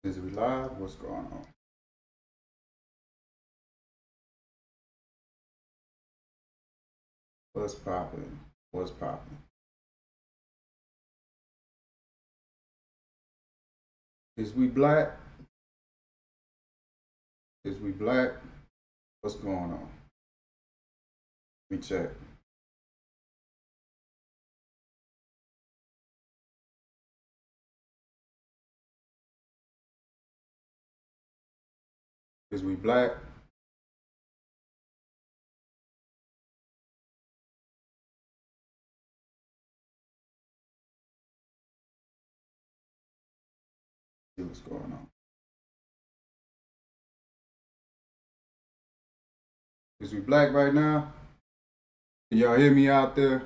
Is we live? What's going on? What's popping? What's popping? Is we black? Is we black? What's going on? Let me check. Is we black? See what's going on. Is we black right now? Can y'all hear me out there?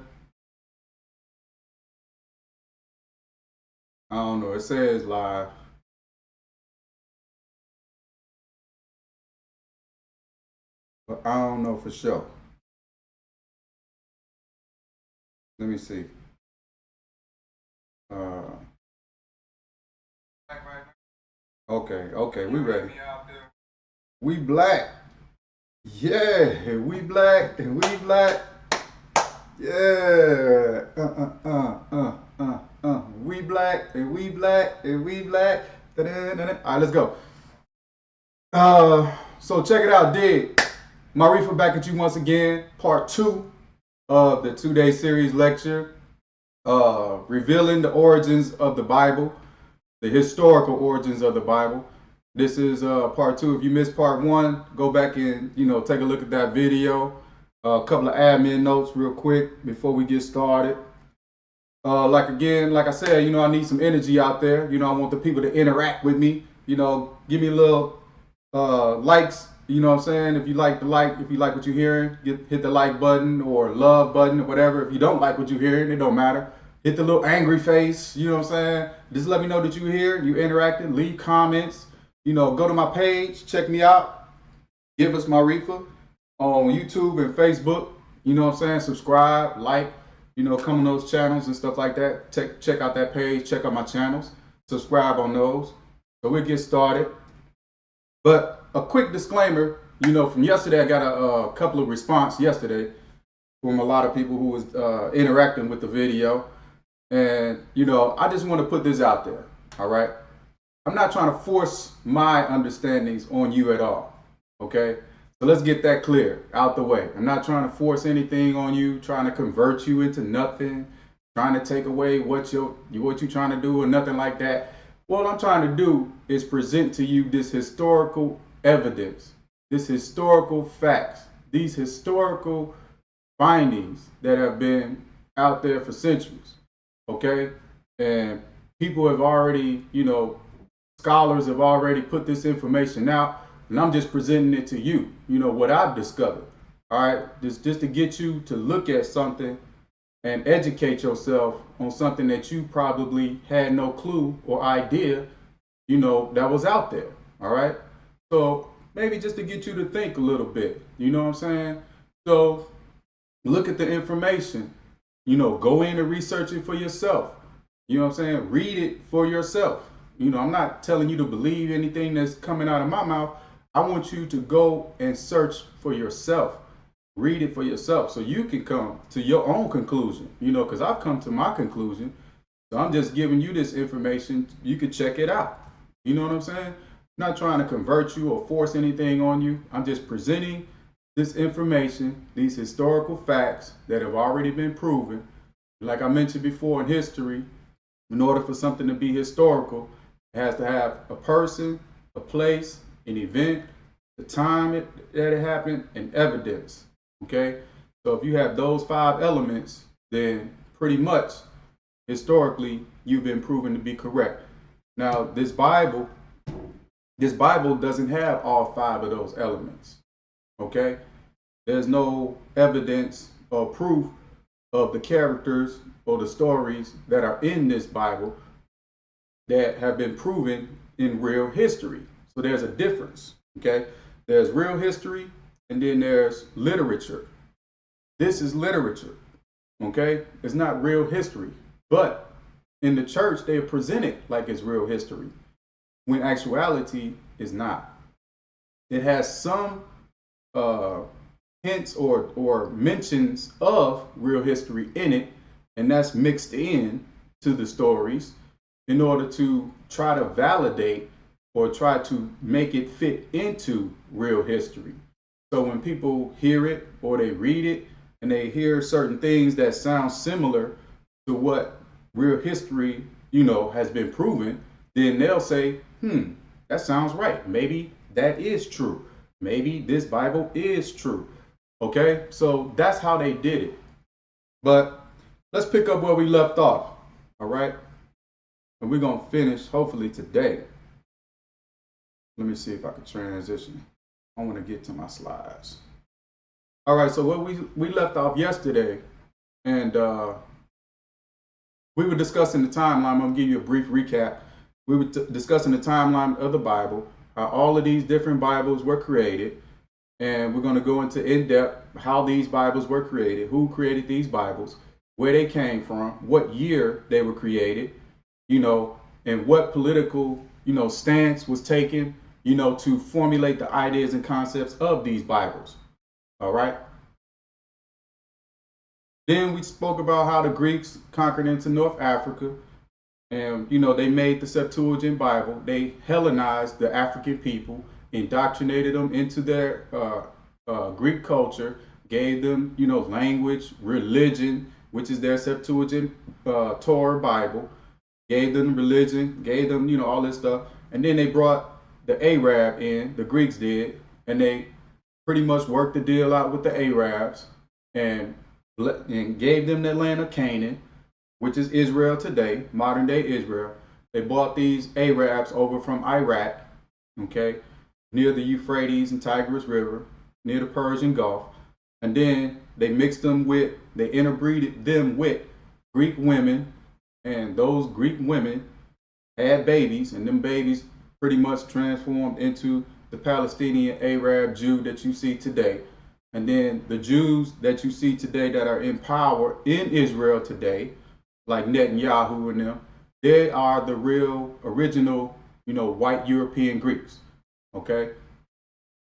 I don't know. It says live, but I don't know for sure. Let me see. Uh, okay, we ready. We black. Yeah, we black and we black. Yeah. We black and we black and we black. Da-da-da-da. All right, let's go. So check it out, dig. Maarifa back at you once again. Part 2 of the 2-day series lecture, revealing the origins of the Bible, the historical origins of the Bible. This is part 2. If you missed part 1, go back and take a look at that video. A couple of admin notes real quick before we get started. Like I said, I need some energy out there. I want the people to interact with me. Give me a little likes. You know what I'm saying? If you like if you like what you're hearing, hit the like button or love button or whatever. If you don't like what you're hearing, it don't matter. Hit the little angry face. You know what I'm saying? Just let me know that you're here, you interacting. Leave comments. Go to my page, check me out. Give us Maarifa on YouTube and Facebook. You know what I'm saying? Subscribe, like, come on those channels and stuff like that. Check out that page, check out my channels, subscribe on those. So we'll get started. But a quick disclaimer, from yesterday, I got a couple of response yesterday from a lot of people who was interacting with the video. And, I just want to put this out there, all right? I'm not trying to force my understandings on you at all, okay? So let's get that clear, out the way. I'm not trying to force anything on you, trying to convert you into nothing, trying to take away what you're trying to do or nothing like that. What I'm trying to do is present to you this historical evidence, this historical facts, these historical findings that have been out there for centuries, okay? And people have already, scholars have already put this information out, and I'm just presenting it to you, what I've discovered. All right, just to get you to look at something and educate yourself on something that you probably had no clue or idea, that was out there. All right, so maybe just to get you to think a little bit, you know what I'm saying? So look at the information, go in and research it for yourself. You know what I'm saying? Read it for yourself. I'm not telling you to believe anything that's coming out of my mouth. I want you to go and search for yourself. Read it for yourself so you can come to your own conclusion, because I've come to my conclusion. So I'm just giving you this information. You can check it out. You know what I'm saying? I'm not trying to convert you or force anything on you. I'm just presenting this information, these historical facts that have already been proven. Like I mentioned before in history, in order for something to be historical, it has to have a person, a place, an event, the time that it happened, and evidence. Okay? So if you have those 5 elements, then pretty much historically you've been proven to be correct. Now, this Bible doesn't have all 5 of those elements. Okay? There's no evidence or proof of the characters or the stories that are in this Bible that have been proven in real history. So there's a difference, okay? There's real history and then there's literature. This is literature, okay? It's not real history, but in the church they present it like it's real history. when actuality is not. It has some uh, hints or mentions of real history in it, and that's mixed in to the stories in order to try to validate or try to make it fit into real history. So when people hear it or they read it and they hear certain things that sound similar to what real history, has been proven, then they'll say, that sounds right. Maybe that is true. Maybe this Bible is true. Okay, so that's how they did it. But let's pick up where we left off. All right, and we're gonna finish hopefully today. Let me see if I can transition. I want to get to my slides. All right, so what we left off yesterday, and we were discussing the timeline. I'm gonna give you a brief recap. We were discussing the timeline of the Bible, how all of these different Bibles were created, and we're going to go into in-depth how these Bibles were created, who created these Bibles, where they came from, what year they were created, and what political, stance was taken, to formulate the ideas and concepts of these Bibles. All right. Then we spoke about how the Greeks conquered into North Africa, and they made the Septuagint Bible. They Hellenized the African people, indoctrinated them into their Greek culture, gave them language, religion, which is their Septuagint Torah Bible, gave them religion, gave them all this stuff, and then they brought the Arab in. The Greeks did, and they pretty much worked the deal out with the Arabs and gave them the land of Canaan, which is Israel today, modern day Israel. They brought these Arabs over from Iraq, okay, near the Euphrates and Tigris River, near the Persian Gulf. And then they interbreeded them with Greek women, and those Greek women had babies, and them babies pretty much transformed into the Palestinian Arab Jew that you see today. And then the Jews that you see today that are in power in Israel today, like Netanyahu and them, they are the real original, white European Greeks. Okay.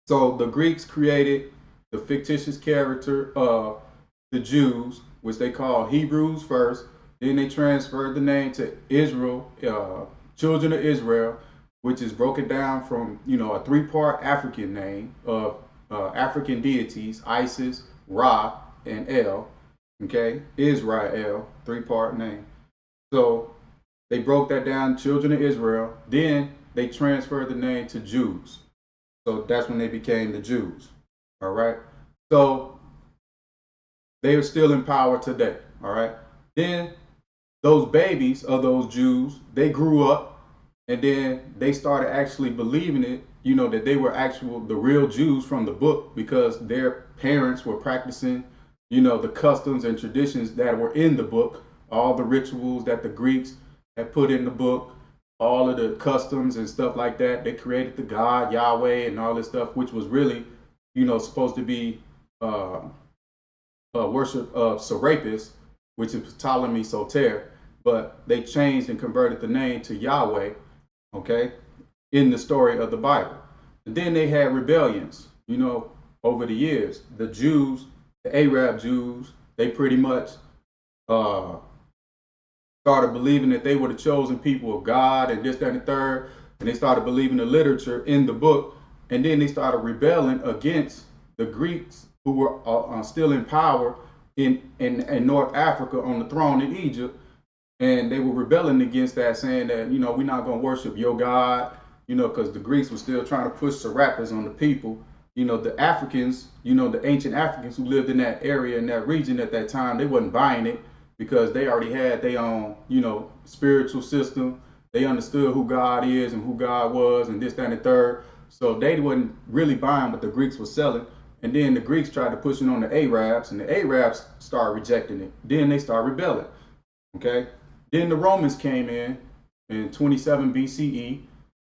So the Greeks created the fictitious character of the Jews, which they call Hebrews first. Then they transferred the name to Israel, children of Israel, which is broken down from, a three-part African name of African deities, Isis, Ra, and El. Okay, Israel, three-part name. So they broke that down, children of Israel. Then they transferred the name to Jews. So that's when they became the Jews. All right. So they are still in power today. All right. Then those babies of those Jews, they grew up, and then they started actually believing it, that they were the real Jews from the book, because their parents were practicing, the customs and traditions that were in the book, all the rituals that the Greeks had put in the book, all of the customs and stuff like that. They created the God Yahweh and all this stuff, which was really, supposed to be worship of Serapis, which is Ptolemy Soter, but they changed and converted the name to Yahweh, okay, in the story of the Bible. And then they had rebellions, over the years. The Jews, the Arab Jews, they pretty much started believing that they were the chosen people of God and this, that, and the third. And they started believing the literature in the book. And then they started rebelling against the Greeks, who were still in power in North Africa on the throne in Egypt. And they were rebelling against that, saying that, we're not going to worship your God, because the Greeks were still trying to push Serapis on the people. The Africans, the ancient Africans who lived in that area, in that region at that time, they wasn't buying it, because they already had their own, spiritual system. They understood who God is and who God was and this, that, and the third. So they wasn't really buying what the Greeks were selling. And then the Greeks tried to push it on the Arabs, and the Arabs started rejecting it. Then they started rebelling. Okay. Then the Romans came in 27 BCE,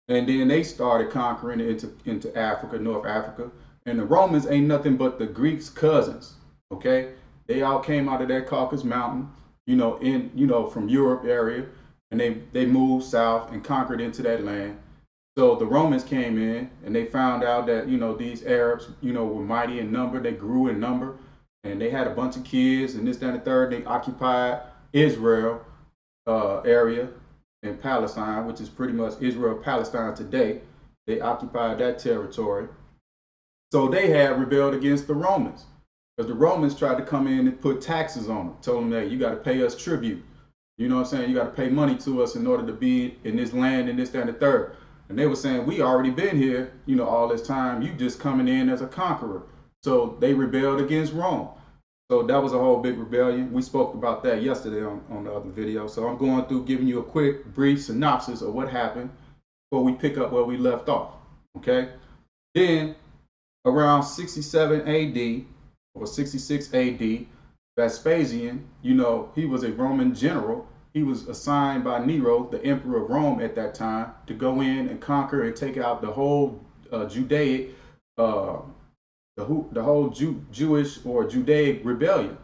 and then they started conquering into Africa, North Africa. And the Romans ain't nothing but the Greeks' cousins. Okay. They all came out of that Caucasus Mountain, from Europe area, and they moved south and conquered into that land. So the Romans came in and they found out that, these Arabs, were mighty in number. They grew in number and they had a bunch of kids and this, that, and the third. They occupied Israel area in Palestine, which is pretty much Israel, Palestine today. They occupied that territory. So they had rebelled against the Romans because the Romans tried to come in and put taxes on them, told them that you got to pay us tribute. You know what I'm saying? You got to pay money to us in order to be in this land and this, that, and the third. And they were saying, we already been here, all this time. You just coming in as a conqueror. So they rebelled against Rome. So that was a whole big rebellion. We spoke about that yesterday on the other video. So I'm going through giving you a quick, brief synopsis of what happened before we pick up where we left off. Okay? Then, around 67 AD or 66 AD, Vespasian, he was a Roman general. He was assigned by Nero, the emperor of Rome at that time, to go in and conquer and take out the whole Judaic, the whole Jewish or Judaic rebellion.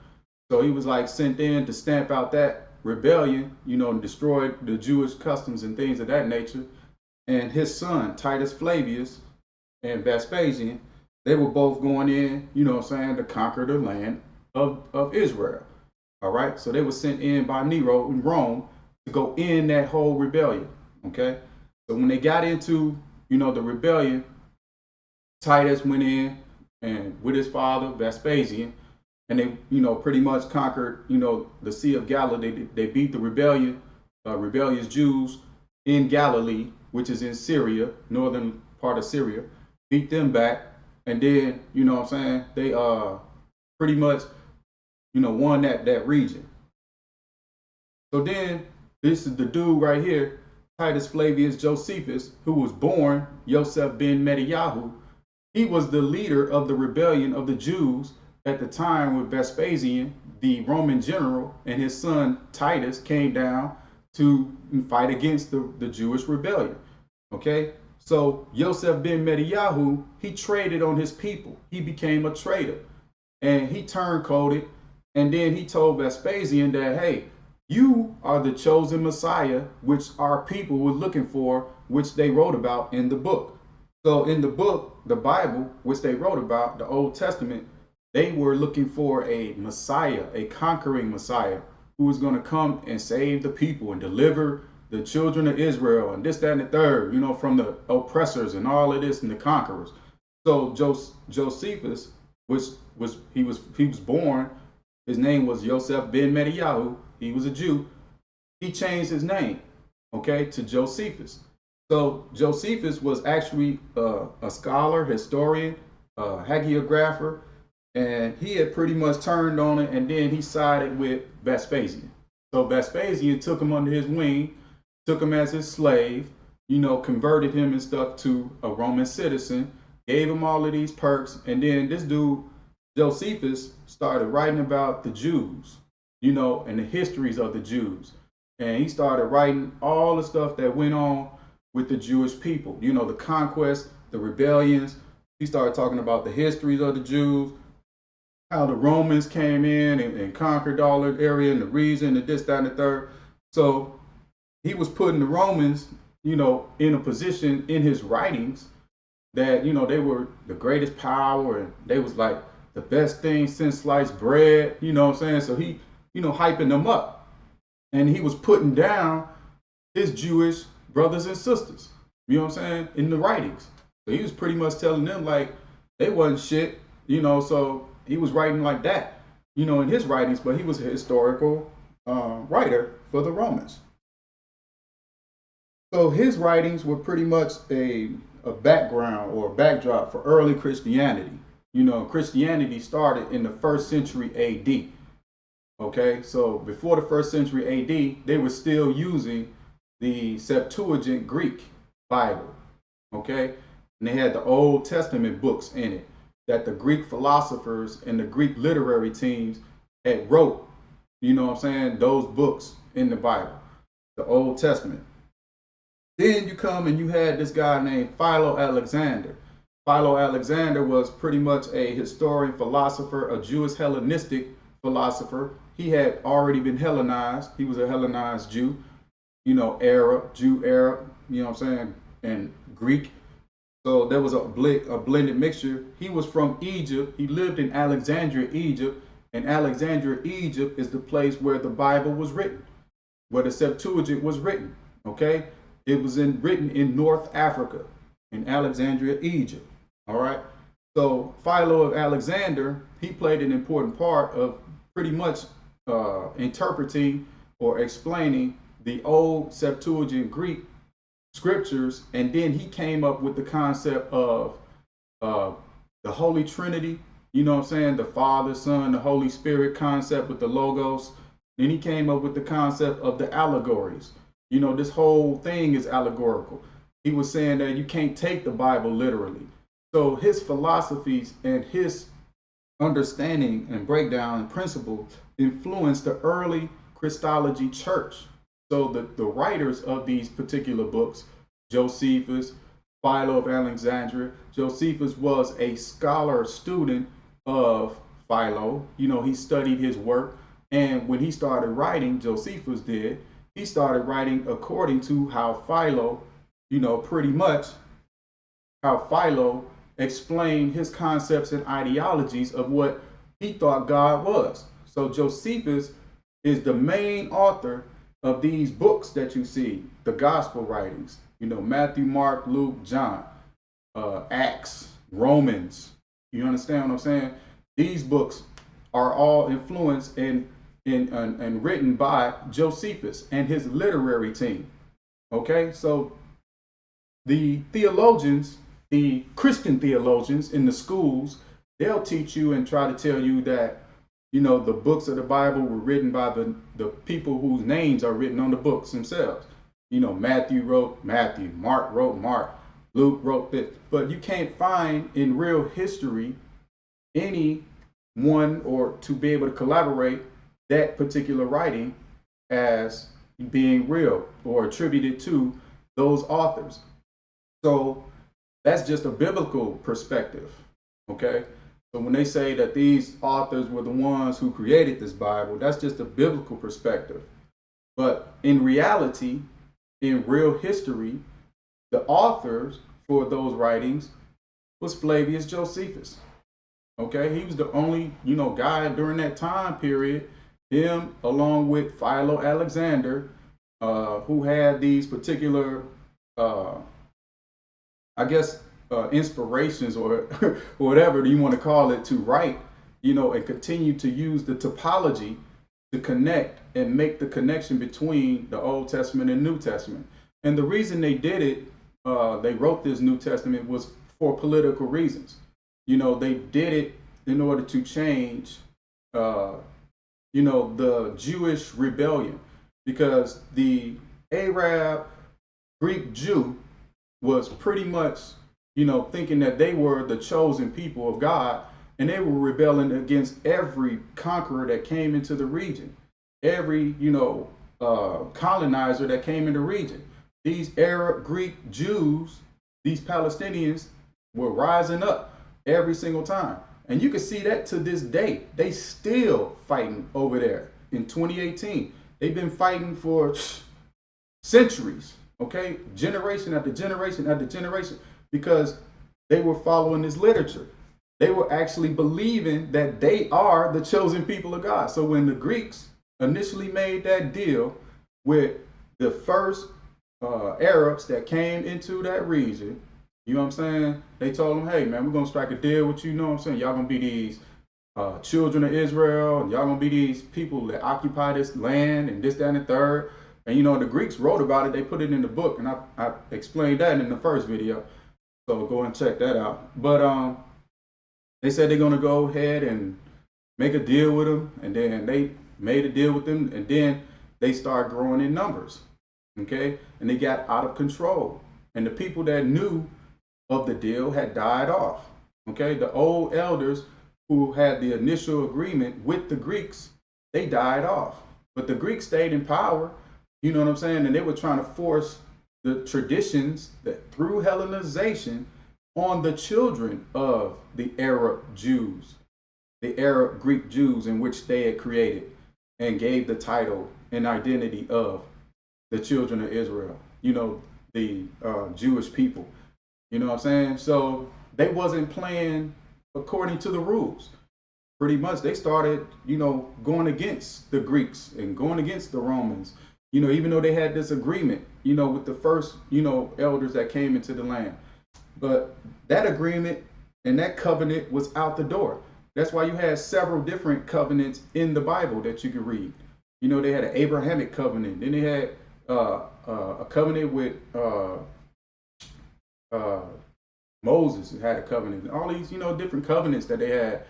So he was like sent in to stamp out that rebellion, and destroy the Jewish customs and things of that nature. And his son, Titus Flavius and Vespasian, they were both going in, to conquer the land of Israel. All right. So they were sent in by Nero in Rome to go in that whole rebellion. Okay. So when they got into, the rebellion, Titus went in and with his father, Vespasian, and they, pretty much conquered, the Sea of Galilee. They beat the rebellious Jews in Galilee, which is in Syria, northern part of Syria, beat them back. And then, they pretty much, won that region. So then this is the dude right here, Titus Flavius Josephus, who was born Yosef ben Mediyahu. He was the leader of the rebellion of the Jews at the time with Vespasian, the Roman general, and his son Titus came down to fight against the Jewish rebellion. Okay? So Yosef ben Mediyahu, he traded on his people. He became a traitor. And he turncoated. And then he told Vespasian that, hey, you are the chosen Messiah, which our people were looking for, which they wrote about in the book. So in the book, the Bible, which they wrote about, the Old Testament, they were looking for a Messiah, a conquering Messiah, who was going to come and save the people and deliver the children of Israel and this, that, and the third, from the oppressors and all of this and the conquerors. So Josephus, he was born, his name was Yosef ben Mediyahu. He was a Jew. He changed his name, okay, to Josephus. So Josephus was actually a scholar, historian, hagiographer, and he had pretty much turned on it, and then he sided with Vespasian. So Vespasian took him under his wing, took him as his slave, converted him and stuff to a Roman citizen, gave him all of these perks, and then this dude, Josephus, started writing about the Jews, and the histories of the Jews. And he started writing all the stuff that went on with the Jewish people, the conquest, the rebellions. He started talking about the histories of the Jews, how the Romans came in and conquered all the area and the region and this, that, and the third. So he was putting the Romans, in a position in his writings that, they were the greatest power and they was like the best thing since sliced bread, So he, hyping them up. And he was putting down his Jewish brothers and sisters, in the writings. So he was pretty much telling them like they wasn't shit, so he was writing like that, in his writings, but he was a historical writer for the Romans. So his writings were pretty much a background or a backdrop for early Christianity. Christianity started in the 1st century AD. Okay, so before the 1st century AD, they were still using the Septuagint Greek Bible. Okay, and they had the Old Testament books in it that the Greek philosophers and the Greek literary teams had wrote, those books in the Bible, the Old Testament. Then you come and you had this guy named Philo Alexander. Philo Alexander was pretty much a historian, philosopher, a Jewish Hellenistic philosopher. He had already been Hellenized. He was a Hellenized Jew, Arab, and Greek. So there was a blended mixture. He was from Egypt. He lived in Alexandria, Egypt. And Alexandria, Egypt is the place where the Bible was written, where the Septuagint was written. Okay? It was written in North Africa, in Alexandria, Egypt. All right? So Philo of Alexander, he played an important part of pretty much interpreting or explaining the old Septuagint Greek scriptures, and then he came up with the concept of the Holy Trinity. You know what I'm saying? The Father, Son, the Holy Spirit concept with the logos. Then he came up with the concept of the allegories. You know, this whole thing is allegorical. He was saying that you can't take the Bible literally. So his philosophies and his understanding and breakdown and principle influenced the early Christology church. So the writers of these particular books, Josephus, Philo of Alexandria, Josephus was a scholar student of Philo. You know, he studied his work. And when he started writing, Josephus did, he started writing according to how Philo, you know, pretty much how Philo explained his concepts and ideologies of what he thought God was. So Josephus is the main author of these books that you see, the gospel writings, you know, Matthew, Mark, Luke, John, Acts, Romans. You understand what I'm saying? These books are all influenced and written by Josephus and his literary team. Okay, so the theologians, the Christian theologians in the schools, they'll teach you and try to tell you that, you know, the books of the Bible were written by the people whose names are written on the books themselves. You know, Matthew wrote Matthew, Mark wrote Mark, Luke wrote this. But you can't find in real history any one or to be able to collaborate that particular writing as being real or attributed to those authors. So that's just a biblical perspective. Okay. So when they say that these authors were the ones who created this Bible, that's just a biblical perspective. But in reality, in real history, the authors for those writings was Flavius Josephus. Okay, he was the only, you know, guy during that time period, him along with Philo Alexander, who had these particular, I guess, inspirations or whatever you want to call it to write, you know, and continue to use the typology to connect and make the connection between the Old Testament and New Testament. And the reason they did it, they wrote this New Testament was for political reasons. You know, they did it in order to change, you know, the Jewish rebellion, because the Arab Greek Jew was pretty much, you know, thinking that they were the chosen people of God, and they were rebelling against every conqueror that came into the region, every, you know, colonizer that came in the region. These Arab Greek Jews, these Palestinians were rising up every single time. And you can see that to this day. They still fighting over there in 2018. They've been fighting for centuries, okay? Generation after generation after generation, because they were following this literature. They were actually believing that they are the chosen people of God. So when the Greeks initially made that deal with the first Arabs that came into that region, you know what I'm saying? They told them, hey, man, we're going to strike a deal with you. You know what I'm saying? Y'all going to be these children of Israel. And y'all going to be these people that occupy this land and this, that, and the third. And, you know, the Greeks wrote about it. They put it in the book. And I explained that in the first video. So go and check that out. But they said they're going to go ahead and make a deal with them. And then they made a deal with them. And then they started growing in numbers. Okay? And they got out of control. And the people that knew of the deal had died off. Okay, the old elders who had the initial agreement with the Greeks, they died off. But the Greeks stayed in power, you know what I'm saying? And they were trying to force the traditions that through Hellenization on the children of the Arab Jews, the Arab Greek Jews in which they had created and gave the title and identity of the children of Israel. You know, the Jewish people. You know what I'm saying? So they wasn't playing according to the rules. Pretty much, they started, going against the Greeks and going against the Romans. Even though they had this agreement, with the first, elders that came into the land. But that agreement and that covenant was out the door. That's why you had several different covenants in the Bible that you could read. They had an Abrahamic covenant. Then they had a covenant with Moses, who had a covenant. All these, different covenants that they had.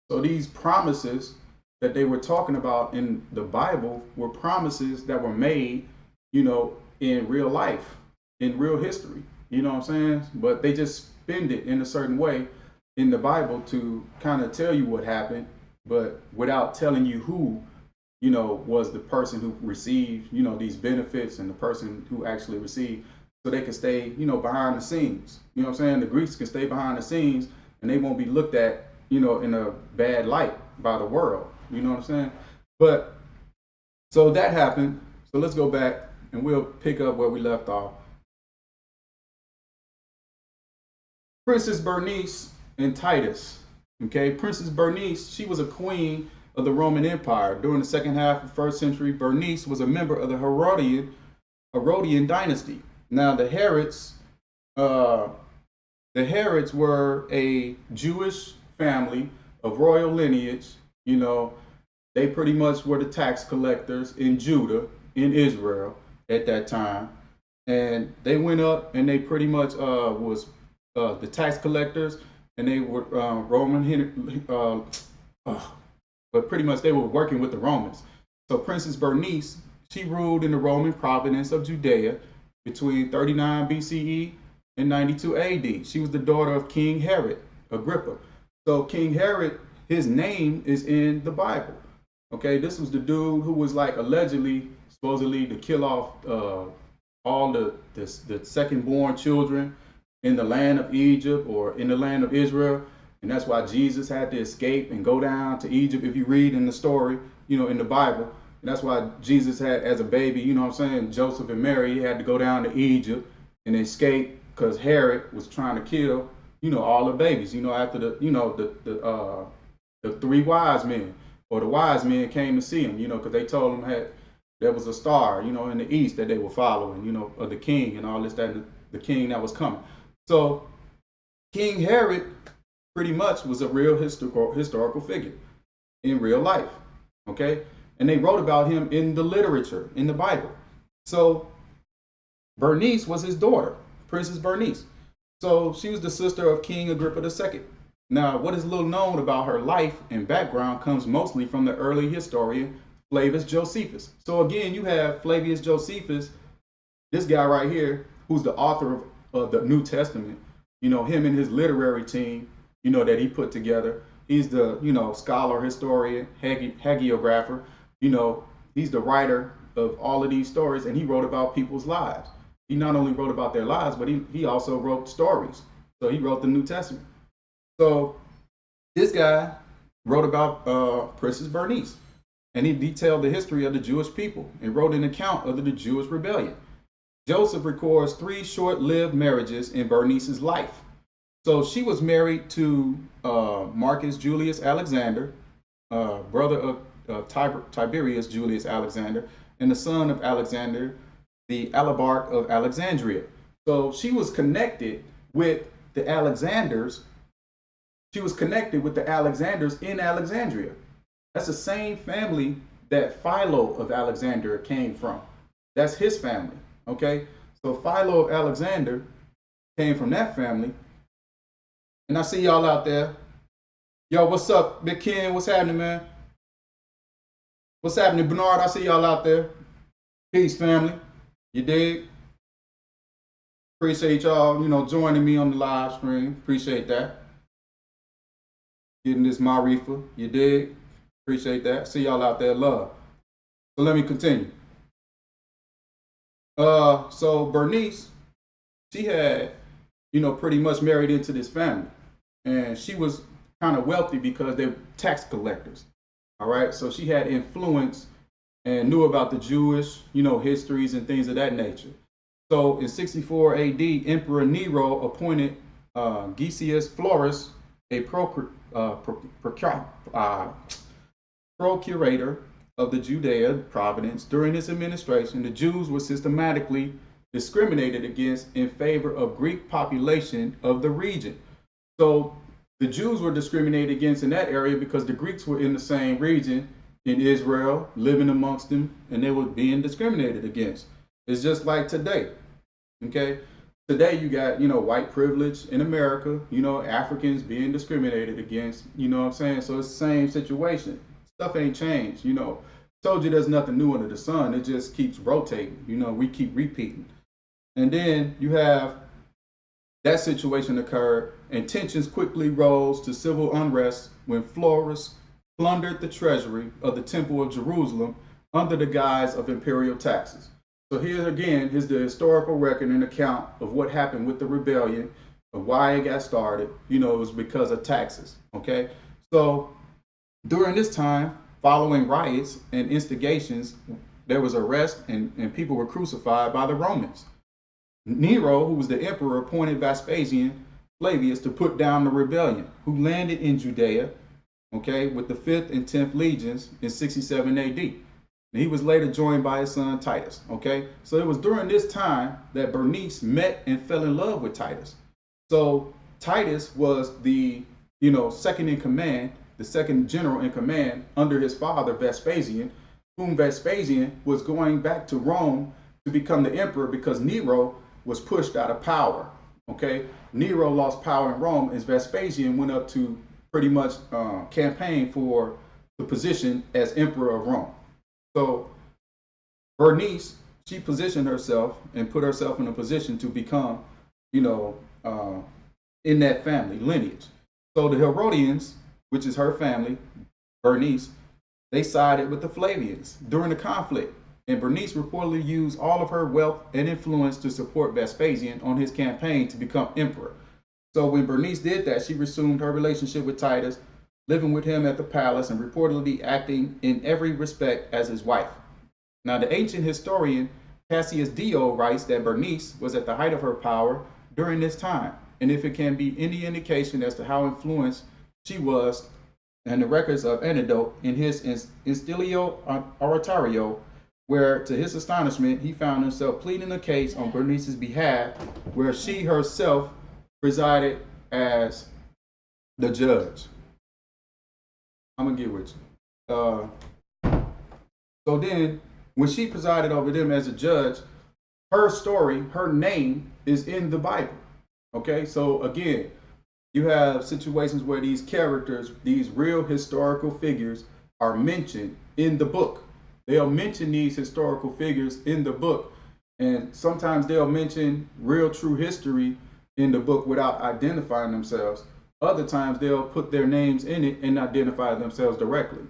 So these promises that they were talking about in the Bible were promises that were made, in real life, in real history. You know what I'm saying? But they just spend it in a certain way in the Bible to kind of tell you what happened, but without telling you who, was the person who received, these benefits, and the person who actually received, so they can stay, behind the scenes. You know what I'm saying? The Greeks can stay behind the scenes and they won't be looked at, in a bad light by the world. You know what I'm saying? But so that happened. So let's go back and we'll pick up where we left off. Princess Bernice and Titus. Okay, Princess Bernice, she was a queen of the Roman Empire. During the second half of the 1st century, Bernice was a member of the Herodian dynasty. Now the Herods were a Jewish family of royal lineage. They pretty much were the tax collectors in Judah, in Israel at that time. And they went up and they pretty much was the tax collectors, and they were but pretty much they were working with the Romans. So Princess Bernice, she ruled in the Roman province of Judea between 39 BCE and 92 AD. She was the daughter of King Herod Agrippa. So King Herod, his name is in the Bible. Okay, this was the dude who was like supposedly to kill off all the second born children in the land of Egypt or in the land of Israel. And that's why Jesus had to escape and go down to Egypt. If you read in the story, in the Bible, and that's why Jesus had, as a baby, Joseph and Mary, he had to go down to Egypt and escape because Herod was trying to kill, all the babies, after the 3 wise men, or the wise men came to see him, because they told him there was a star, in the east that they were following, of the king and all this, that the king that was coming. So King Herod pretty much was a real historical figure in real life. Okay. And they wrote about him in the literature, in the Bible. So Bernice was his daughter, Princess Bernice. So she was the sister of King Agrippa II. Now, what is little known about her life and background comes mostly from the early historian Flavius Josephus. So again, you have Flavius Josephus, this guy right here, who's the author of the New Testament. Him and his literary team, that he put together. He's the, scholar, historian, hagiographer. He's the writer of all of these stories, and he wrote about people's lives. He not only wrote about their lives, but he also wrote stories. So he wrote the New Testament. So this guy wrote about Princess Bernice, and he detailed the history of the Jewish people and wrote an account of the Jewish rebellion. Joseph records 3 short-lived marriages in Bernice's life. So she was married to Marcus Julius Alexander, brother of Tiberius Julius Alexander, and the son of Alexander, the Alabarch of Alexandria. So she was connected with the Alexanders. She was connected with the Alexanders in Alexandria. That's the same family that Philo of Alexandria came from. That's his family. Okay, so Philo of Alexander came from that family. And I see y'all out there. Yo, what's up, Big Ken? What's happening, man? What's happening, Bernard? I see y'all out there. Peace, family. You dig? Appreciate y'all, joining me on the live stream. Appreciate that. Getting this Maarifa. You dig? Appreciate that. See y'all out there. Love. So let me continue. So Bernice, she had, pretty much married into this family, and she was kind of wealthy because they were tax collectors. All right. So she had influence and knew about the Jewish, histories and things of that nature. So in 64 AD, Emperor Nero appointed Gesius Florus a procurator of the Judea province. During his administration, the Jews were systematically discriminated against in favor of Greek population of the region. So the Jews were discriminated against in that area because the Greeks were in the same region in Israel, living amongst them, and they were being discriminated against. It's just like today. Okay, today you got, white privilege in America, Africans being discriminated against, you know what I'm saying? So it's the same situation. Stuff ain't changed, Told you there's nothing new under the sun. It just keeps rotating, we keep repeating. And then you have that situation occurred, and tensions quickly rose to civil unrest when Florus plundered the treasury of the Temple of Jerusalem under the guise of imperial taxes. So here again is the historical record and account of what happened with the rebellion, of why it got started. It was because of taxes. Okay, so during this time, following riots and instigations, there was arrest and people were crucified by the Romans. Nero, who was the emperor, appointed Vespasian Flavius to put down the rebellion, who landed in Judea, okay, with the 5th and 10th legions in 67 AD. He was later joined by his son Titus. Okay, so it was during this time that Bernice met and fell in love with Titus. So Titus was the second in command, the second general in command under his father Vespasian, whom Vespasian was going back to Rome to become the emperor because Nero was pushed out of power. Okay, Nero lost power in Rome as Vespasian went up to pretty much campaign for the position as emperor of Rome. So Bernice, she positioned herself and put herself in a position to become, in that family lineage. So the Herodians, which is her family, Bernice, they sided with the Flavians during the conflict. And Bernice reportedly used all of her wealth and influence to support Vespasian on his campaign to become emperor. So when Bernice did that, she resumed her relationship with Titus, living with him at the palace and reportedly acting in every respect as his wife. Now, the ancient historian Cassius Dio writes that Bernice was at the height of her power during this time, and if it can be any indication as to how influenced she was, and the records of anecdote in his Instilio Oratorio, where, to his astonishment, he found himself pleading a case on Bernice's behalf, where she herself presided as the judge. I'm gonna get with you. So then, when she presided over them as a judge, her story, her name is in the Bible. Okay, so again, you have situations where these characters, these real historical figures, are mentioned in the book. They'll mention these historical figures in the book, and sometimes they'll mention real true history in the book without identifying themselves. Other times they'll put their names in it and identify themselves directly.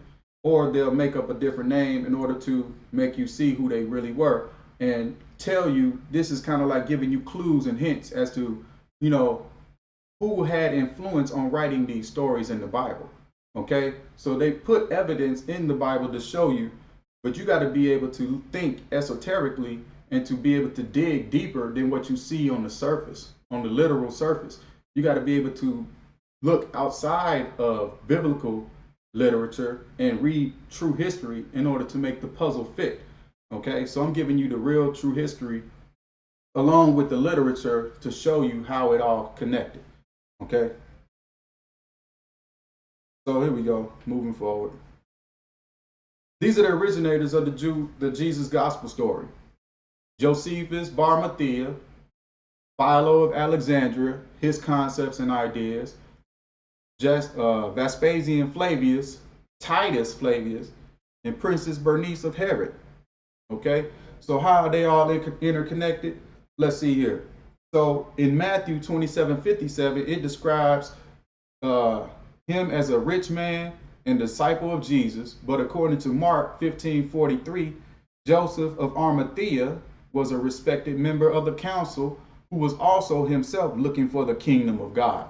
Or they'll make up a different name in order to make you see who they really were and tell you, this is kind of like giving you clues and hints as to, who had influence on writing these stories in the Bible. Okay, so they put evidence in the Bible to show you, but you got to be able to think esoterically and to be able to dig deeper than what you see on the surface, on the literal surface. You got to be able to look outside of biblical literature and read true history in order to make the puzzle fit. Okay, so I'm giving you the real true history along with the literature to show you how it all connected. Okay, so here we go, moving forward. These are the originators of the Jesus gospel story: Josephus Bar Matthias, Philo of Alexandria, his concepts and ideas, Vespasian Flavius, Titus Flavius, and Princess Bernice of Herod. Okay, so how are they all interconnected? Let's see here. So in Matthew 27:57, it describes him as a rich man and disciple of Jesus. But according to Mark 15:43, Joseph of Arimathea was a respected member of the council who was also himself looking for the kingdom of God.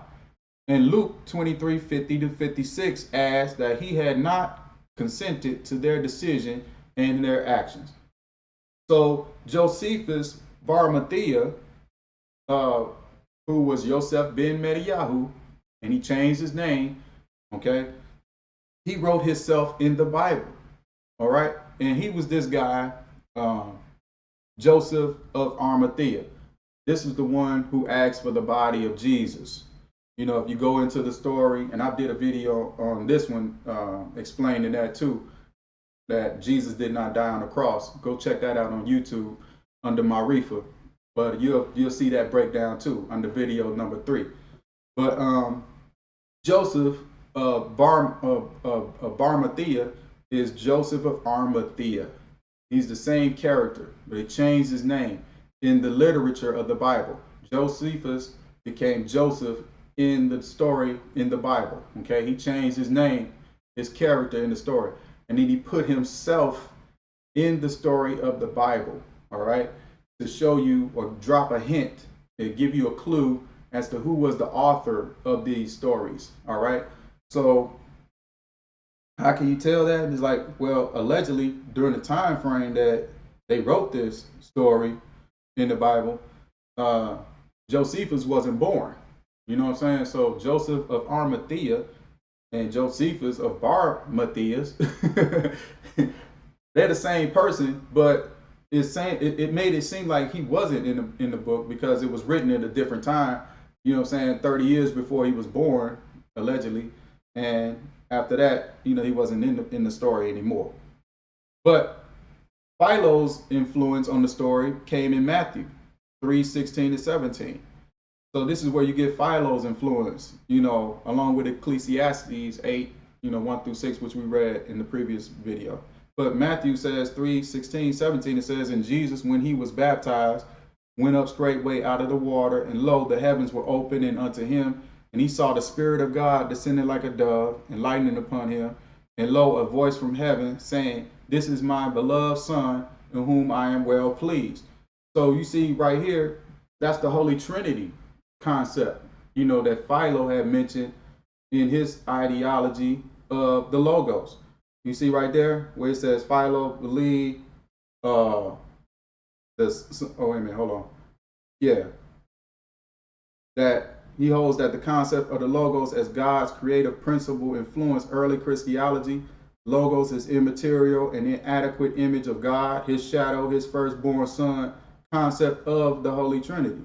And Luke 23:50-56 adds that he had not consented to their decision and their actions. So Josephus Arimathea, uh, who was Yosef ben Mediyahu, and he changed his name, okay? He wrote himself in the Bible, all right? And he was this guy, um, Joseph of Arimathea. This is the one who asked for the body of Jesus. You know, if you go into the story, and I did a video on this one explaining that too, that Jesus did not die on the cross. Go check that out on YouTube under Maarifa. But you'll see that breakdown too under video number 3. But Joseph of Arimathea is Joseph of Arimathea. He's the same character, but he changed his name. In the literature of the Bible, Josephus became Joseph in the story in the Bible. Okay, he changed his name, his character in the story, and then he put himself in the story of the Bible. All right, to show you or drop a hint, to give you a clue as to who was the author of these stories. All right, so how can you tell that? It's like, well, allegedly during the time frame that they wrote this story in the Bible, Josephus wasn't born. You know what I'm saying? So Joseph of Arimathea and Josephus of Arimatheus, they're the same person, but it made it seem like he wasn't in the book because it was written at a different time. You know what I'm saying? 30 years before he was born, allegedly, and after that, you know, he wasn't in the story anymore. But Philo's influence on the story came in Matthew 3:16-17. So this is where you get Philo's influence, you know, along with Ecclesiastes 8, 1-6, which we read in the previous video. But Matthew says 3:16-17, it says, and Jesus, when he was baptized, went up straightway out of the water, and lo, the heavens were opened and unto him, and he saw the Spirit of God descending like a dove and lighting upon him. And lo, a voice from heaven saying, this is my beloved Son, in whom I am well pleased. So you see right here, that's the Holy Trinity concept, that Philo had mentioned in his ideology of the Logos. You see right there where it says Philo believed, oh, wait a minute, hold on. Yeah. That he holds that the concept of the Logos as God's creative principle influenced early Christology. Logos is immaterial and inadequate image of God, his shadow, his firstborn son, concept of the Holy Trinity.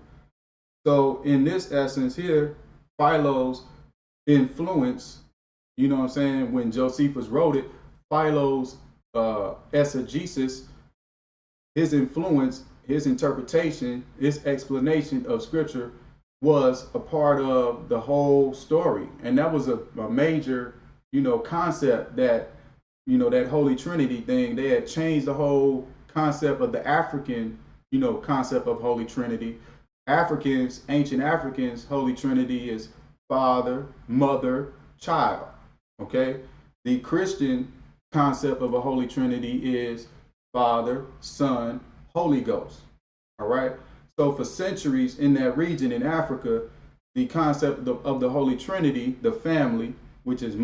So in this essence here, Philo's influence, when Josephus wrote it, Philo's exegesis, his influence, his interpretation, his explanation of scripture was a part of the whole story. And that was a major, concept that, that Holy Trinity thing, they had changed the whole concept of the African, concept of Holy Trinity. Ancient Africans, Holy Trinity is Father, Mother, Child. Okay. The Christian concept of a Holy Trinity is Father, Son, Holy Ghost. All right. So for centuries in that region in Africa, the concept of the Holy Trinity, the family, which is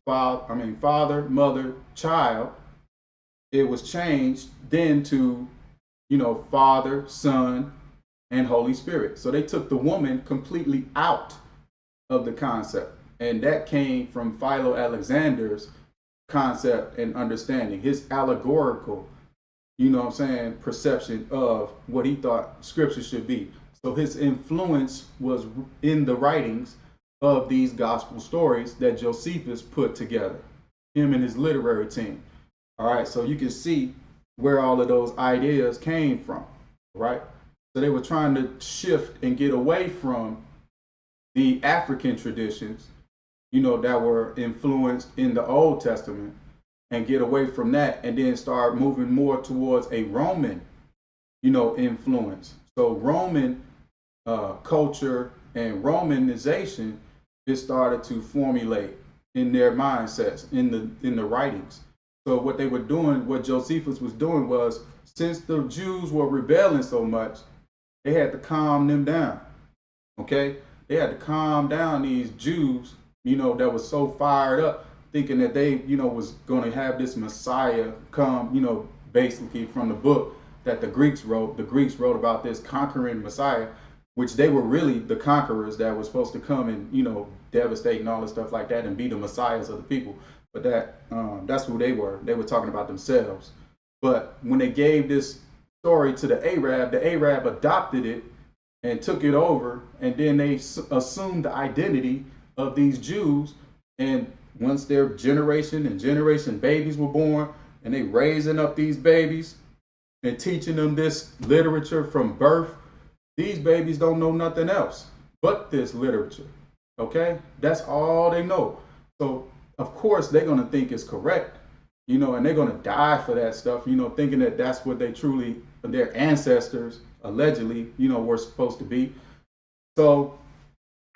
Father, Mother, Child, it was changed then to, Father, Son, and Holy Spirit. So they took the woman completely out of the concept. And that came from Philo Alexander's concept and understanding, his allegorical, perception of what he thought scripture should be. So his influence was in the writings of these gospel stories that Josephus put together, him and his literary team. All right, so you can see where all of those ideas came from, right? So they were trying to shift and get away from the African traditions, that were influenced in the Old Testament, and get away from that and then start moving more towards a Roman, influence. So Roman culture and Romanization is started to formulate in their mindsets, in the writings. So what they were doing, what Josephus was doing was, since the Jews were rebelling so much, they had to calm them down. Okay? They had to calm down these Jews, that was so fired up, thinking that they, was going to have this Messiah come, basically from the book, that the Greeks wrote. The Greeks wrote about this conquering Messiah, which they were really the conquerors that were supposed to come and, you know, devastate and all this stuff like that and be the messiahs of the people. But that's who they were. They were talking about themselves. But when they gave this story to the Arab adopted it and took it over, and then they assumed the identity of these Jews. And once their generation and generation babies were born, and they raising up these babies and teaching them this literature from birth, these babies don't know nothing else but this literature. Okay, that's all they know. So of course they're gonna think it's correct, you know, and they're gonna die for that stuff, you know, thinking that that's what they truly, their ancestors allegedly, you know, were supposed to be. So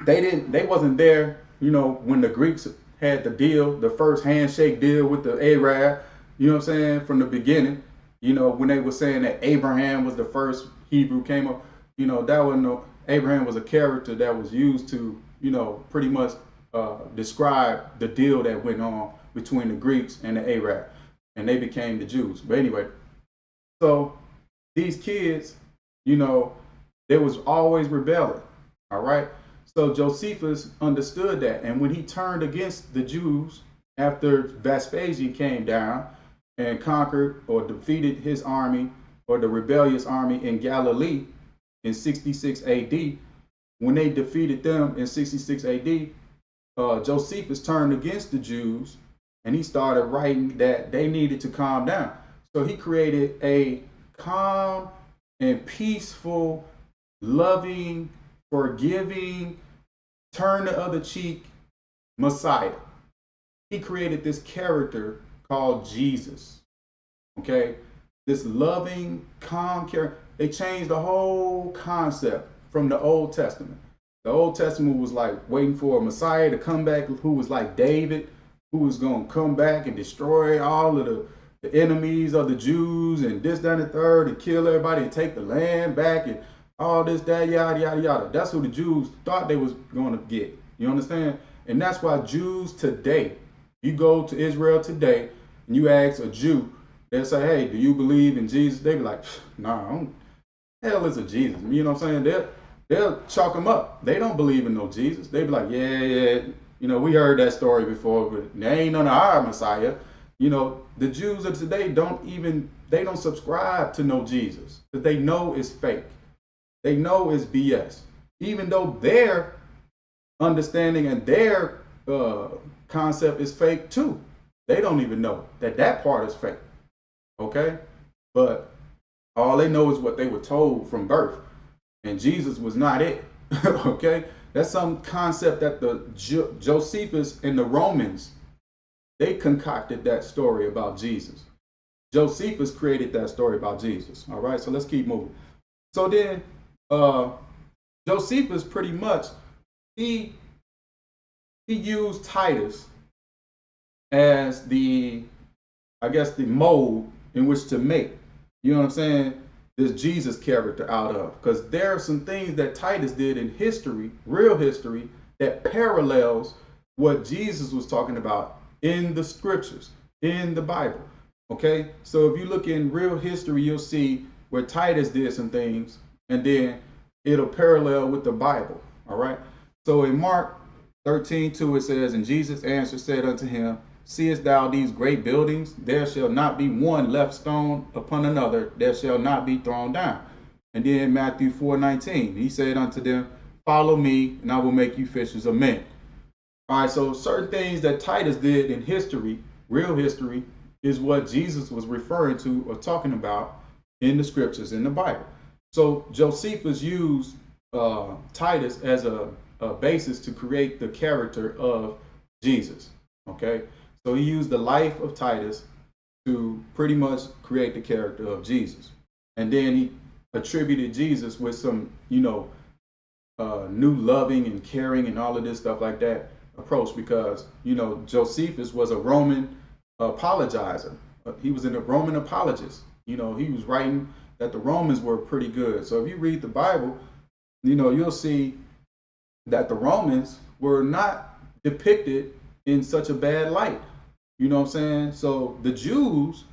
they wasn't there, you know, when the Greeks had the deal, the first handshake deal with the Arab, you know what I'm saying, from the beginning, you know, when they were saying that Abraham was the first Hebrew came up, you know, that wasn't no, Abraham was a character that was used to, you know, pretty much describe the deal that went on between the Greeks and the Arab, and they became the Jews. But anyway, so these kids, you know, they was always rebelling, all right? So Josephus understood that, and when he turned against the Jews after Vespasian came down and conquered or defeated his army or the rebellious army in Galilee in 66 AD, when they defeated them in 66 AD, Josephus turned against the Jews, and he started writing that they needed to calm down. So he created a calm and peaceful, loving, forgiving, turn the other cheek Messiah. He created this character called Jesus. Okay, this loving, calm character. They changed the whole concept from the Old Testament. The Old Testament was like waiting for a Messiah to come back who was like David, who was going to come back and destroy all of the enemies of the Jews and this, that, and the third, and kill everybody and take the land back and all this, that, yada, yada, yada. That's what the Jews thought they was going to get. You understand? And that's why Jews today, you go to Israel today and you ask a Jew, they'll say, hey, do you believe in Jesus? They be like, nah, hell is a Jesus. You know what I'm saying? They'll chalk them up. They don't believe in no Jesus. They be like, yeah, you know, we heard that story before, but they ain't none of our Messiah. You know, the Jews of today they don't subscribe to no Jesus, because they know it's fake. They know it's BS. Even though their understanding and their concept is fake too. They don't even know that part is fake. Okay? But all they know is what they were told from birth. And Jesus was not it. Okay? That's some concept that the Josephus and the Romans, they concocted that story about Jesus. Josephus created that story about Jesus. All right? So let's keep moving. So then Josephus pretty much, he used Titus as the mold in which to make, you know what I'm saying, this Jesus character out of. Because there are some things that Titus did in history, real history, that parallels what Jesus was talking about in the scriptures, in the Bible. Okay? So if you look in real history, you'll see where Titus did some things, and then it'll parallel with the Bible. All right? So in Mark 13:2, it says, and Jesus answered, said unto him, seest thou these great buildings? There shall not be one left stone upon another, there shall not be thrown down. And then Matthew 4:19, he said unto them, follow me, and I will make you fishers of men. All right, so certain things that Titus did in history, real history, is what Jesus was referring to or talking about in the scriptures, in the Bible. So Josephus used Titus as a basis to create the character of Jesus. Okay, so he used the life of Titus to pretty much create the character of Jesus. And then he attributed Jesus with some, you know, new loving and caring and all of this stuff like that approach, because, you know, Josephus was a Roman apologizer. He was a Roman apologist. You know, he was writing that the Romans were pretty good. So if you read the Bible, you know, you'll see that the Romans were not depicted in such a bad light. You know what I'm saying? So the Jews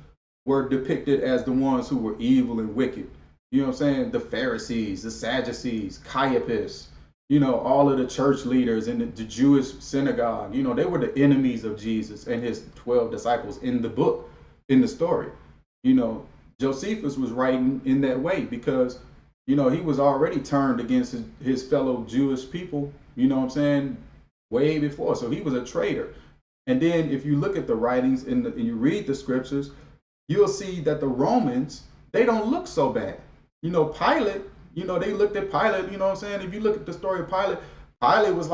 were depicted as the ones who were evil and wicked. You know what I'm saying? The Pharisees, the Sadducees, Caiaphas, all of the church leaders in the Jewish synagogue, they were the enemies of Jesus and his 12 disciples in the book, in the story. Josephus was writing in that way because, he was already turned against his fellow Jewish people, what I'm saying, way before. So he was a traitor. And then if you look at the writings and you read the scriptures, you'll see that the Romans, they don't look so bad. Pilate, they looked at Pilate, what I'm saying? If you look at the story of Pilate, Pilate was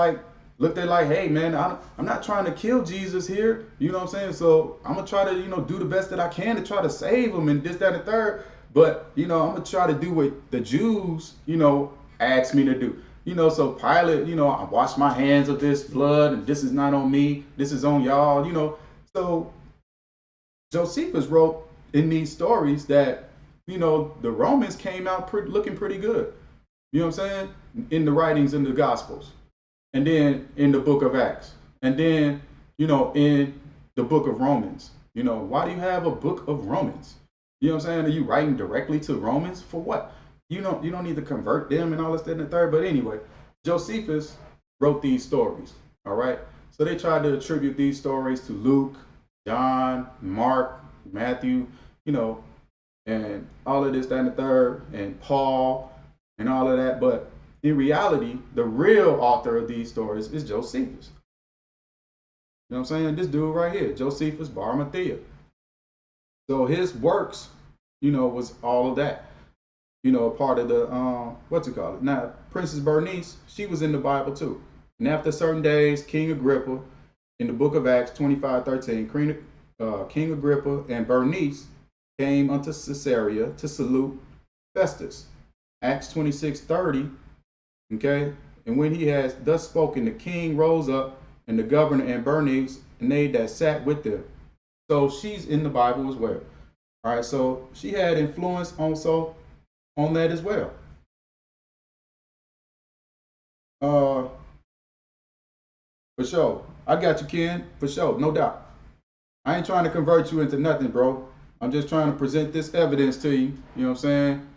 looked at like, hey man, I'm not trying to kill Jesus here, what I'm saying? So I'm gonna try to, do the best that I can to try to save him and this, that, and the third. But, I'm gonna try to do what the Jews, asked me to do. So Pilate, I wash my hands of this blood and this is not on me, this is on y'all, So Josephus wrote in these stories that, the Romans came out looking pretty good. You know what I'm saying? In the writings in the Gospels. And then in the book of Acts. And then, in the book of Romans. Why do you have a book of Romans? You know what I'm saying? Are you writing directly to Romans? For what? You don't need to convert them and all this, that, and the third. But anyway, Josephus wrote these stories. All right. So they tried to attribute these stories to Luke, John, Mark, Matthew, and all of this, that, and the third, and Paul, and all of that. But in reality, the real author of these stories is Josephus. You know what I'm saying? This dude right here, Josephus Bar Matthias. So his works, was all of that. A part of the, what's it called? Now, Princess Bernice, she was in the Bible too. And after certain days, King Agrippa, in the book of Acts 25:13, King Agrippa and Bernice came unto Caesarea to salute Festus. Acts 26:30, okay? And when he has thus spoken, the king rose up, and the governor and Bernice, and they that sat with them. So she's in the Bible as well. All right, so she had influence also on that as well. For sure. I got you, Ken. For sure, no doubt. I ain't trying to convert you into nothing, bro. I'm just trying to present this evidence to you. You know what I'm saying?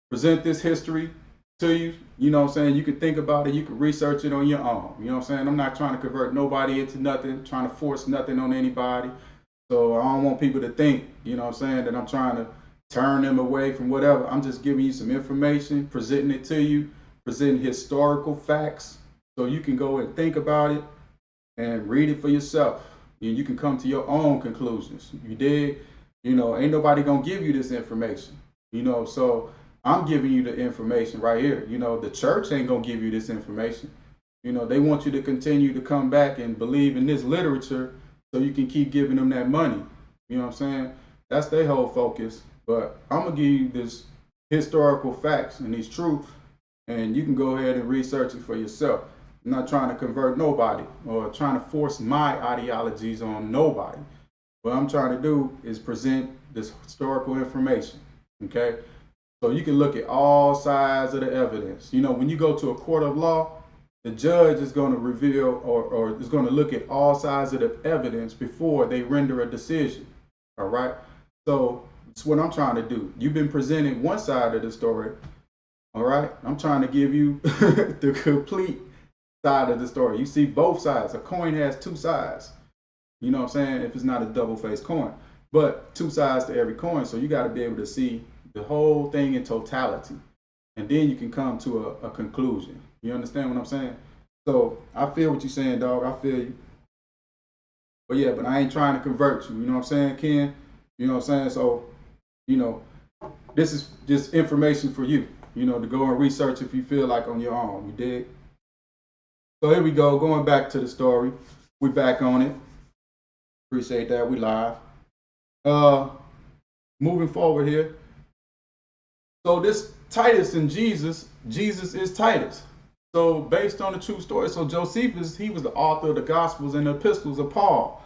Present this history to you. You know what I'm saying? You can think about it. You can research it on your own. You know what I'm saying? I'm not trying to convert nobody into nothing, trying to force nothing on anybody. So I don't want people to think, you know what I'm saying, that I'm trying to turn them away from whatever. I'm just giving you some information, presenting it to you, presenting historical facts so you can go and think about it and read it for yourself. And you can come to your own conclusions. You dig? Ain't nobody gonna give you this information. So I'm giving you the information right here. The church ain't gonna give you this information. They want you to continue to come back and believe in this literature so you can keep giving them that money. You know what I'm saying? That's their whole focus. But I'm gonna give you this historical facts and these truths, and you can go ahead and research it for yourself. I'm not trying to convert nobody or trying to force my ideologies on nobody. What I'm trying to do is present this historical information, okay? So you can look at all sides of the evidence. When you go to a court of law, the judge is going to reveal or is going to look at all sides of the evidence before they render a decision, all right? So it's what I'm trying to do. You've been presented one side of the story, all right? I'm trying to give you the complete side of the story. You see both sides. A coin has two sides. You know what I'm saying? If it's not a double-faced coin, but two sides to every coin. So you got to be able to see the whole thing in totality, and then you can come to a conclusion. You understand what I'm saying? So I feel what you're saying, dog. I feel you. But yeah, but I ain't trying to convert you. You know what I'm saying, Ken? You know what I'm saying? So, this is just information for you, to go and research if you feel like on your own. You dig? So here we go. Going back to the story. We back on it. Appreciate that. We live. Moving forward here. So this Titus and Jesus is Titus. So based on the true story, so Josephus, he was the author of the Gospels and the epistles of Paul.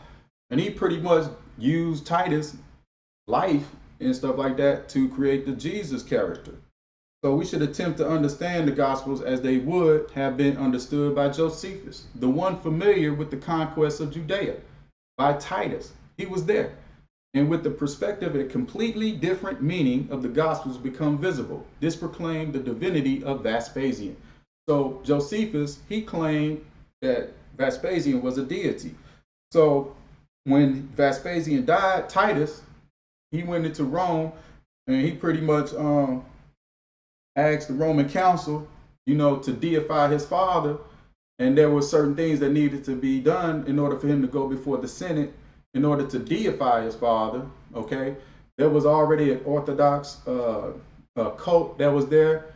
And he pretty much used Titus' life and stuff like that to create the Jesus character. So we should attempt to understand the Gospels as they would have been understood by Josephus, the one familiar with the conquest of Judea by Titus. He was there. And with the perspective, a completely different meaning of the Gospels become visible. This proclaimed the divinity of Vespasian. So Josephus, he claimed that Vespasian was a deity. So when Vespasian died, Titus, he went into Rome and he pretty much asked the Roman council, to deify his father. And there were certain things that needed to be done in order for him to go before the Senate in order to deify his father. Okay, there was already an Orthodox cult that was there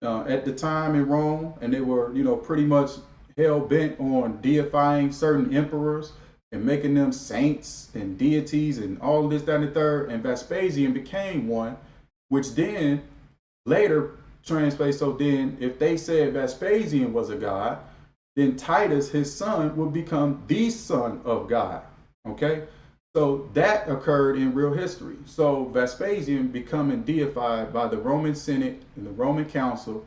at the time in Rome, and they were, pretty much hell bent on deifying certain emperors and making them saints and deities and all this, that, and the third. And Vespasian became one, which then later translates. So then, if they said Vespasian was a god, then Titus, his son, would become the son of God. Okay, so that occurred in real history. So Vespasian becoming deified by the Roman Senate and the Roman Council,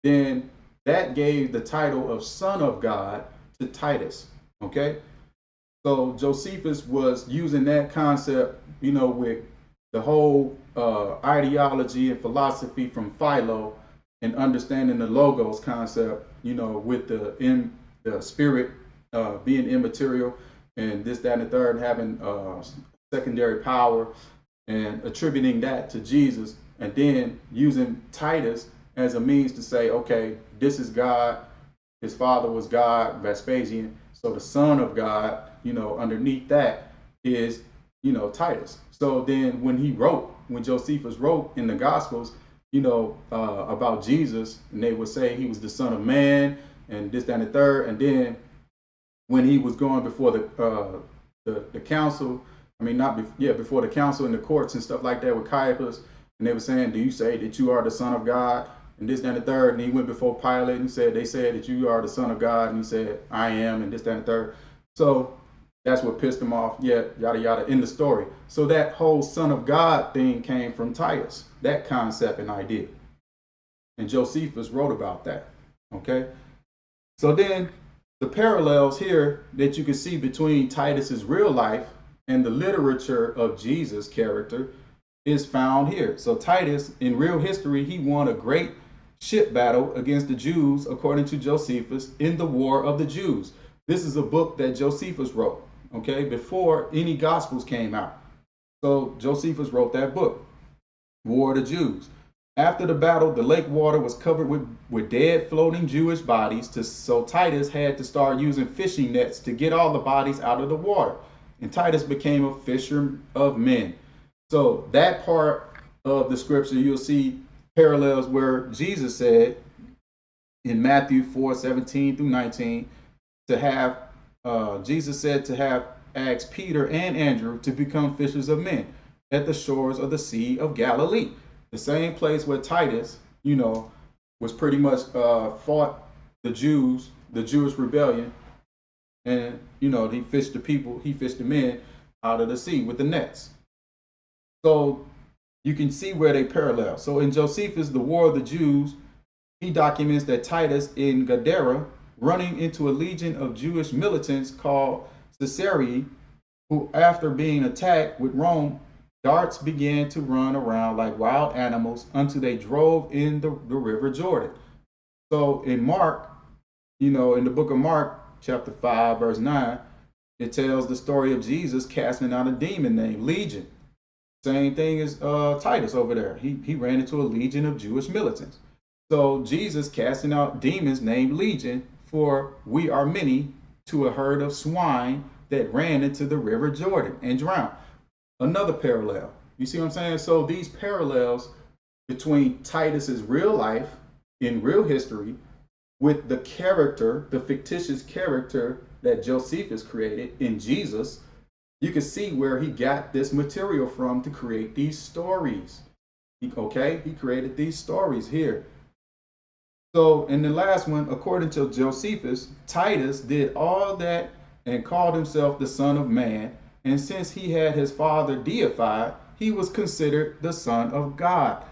then that gave the title of Son of God to Titus. Okay, so Josephus was using that concept, with the whole ideology and philosophy from Philo and understanding the logos concept, with the spirit being immaterial and this, that, and the third, having secondary power and attributing that to Jesus, and then using Titus as a means to say, okay, this is God, his father was God, Vespasian, so the son of God, underneath that is, Titus. So then when Josephus wrote in the Gospels, about Jesus, and they would say he was the Son of Man and this, that, and the third. And then when he was going before the council, before the council and the courts and stuff like that with Caiaphas, and they were saying, do you say that you are the Son of God? And this, that, and the third. And he went before Pilate and said, they said that you are the Son of God. And he said, I am, and this, that, and the third. So that's what pissed him off. Yeah, yada, yada, in the story. So that whole Son of God thing came from Titus, that concept and idea. And Josephus wrote about that. Okay. So then the parallels here that you can see between Titus's real life and the literature of Jesus' character is found here. So Titus, in real history, he won a great ship battle against the Jews, according to Josephus, in the War of the Jews. This is a book that Josephus wrote, okay, before any Gospels came out. So Josephus wrote that book, War of the Jews. After the battle, the lake water was covered with dead floating Jewish bodies. So Titus had to start using fishing nets to get all the bodies out of the water. And Titus became a fisher of men. So that part of the scripture, you'll see parallels where Jesus said in Matthew 4:17 through 19, Jesus said to have asked Peter and Andrew to become fishers of men at the shores of the Sea of Galilee. The same place where Titus, was pretty much fought the Jews, the Jewish rebellion. And, he fished the men out of the sea with the nets. So you can see where they parallel. So in Josephus, the War of the Jews, he documents that Titus in Gadara, running into a legion of Jewish militants called Caesarea, who after being attacked with Rome, darts began to run around like wild animals until they drove in the river Jordan. So in Mark, in the book of Mark, chapter 5, verse 9, it tells the story of Jesus casting out a demon named Legion. Same thing as Titus over there. He ran into a legion of Jewish militants. So Jesus casting out demons named Legion, for we are many, to a herd of swine that ran into the river Jordan and drowned. Another parallel. You see what I'm saying? So these parallels between Titus's real life in real history with the character, the fictitious character that Josephus created in Jesus, you can see where he got this material from to create these stories. He created these stories here. So in the last one, according to Josephus, Titus did all that and called himself the Son of Man. And since he had his father deified, he was considered the Son of God.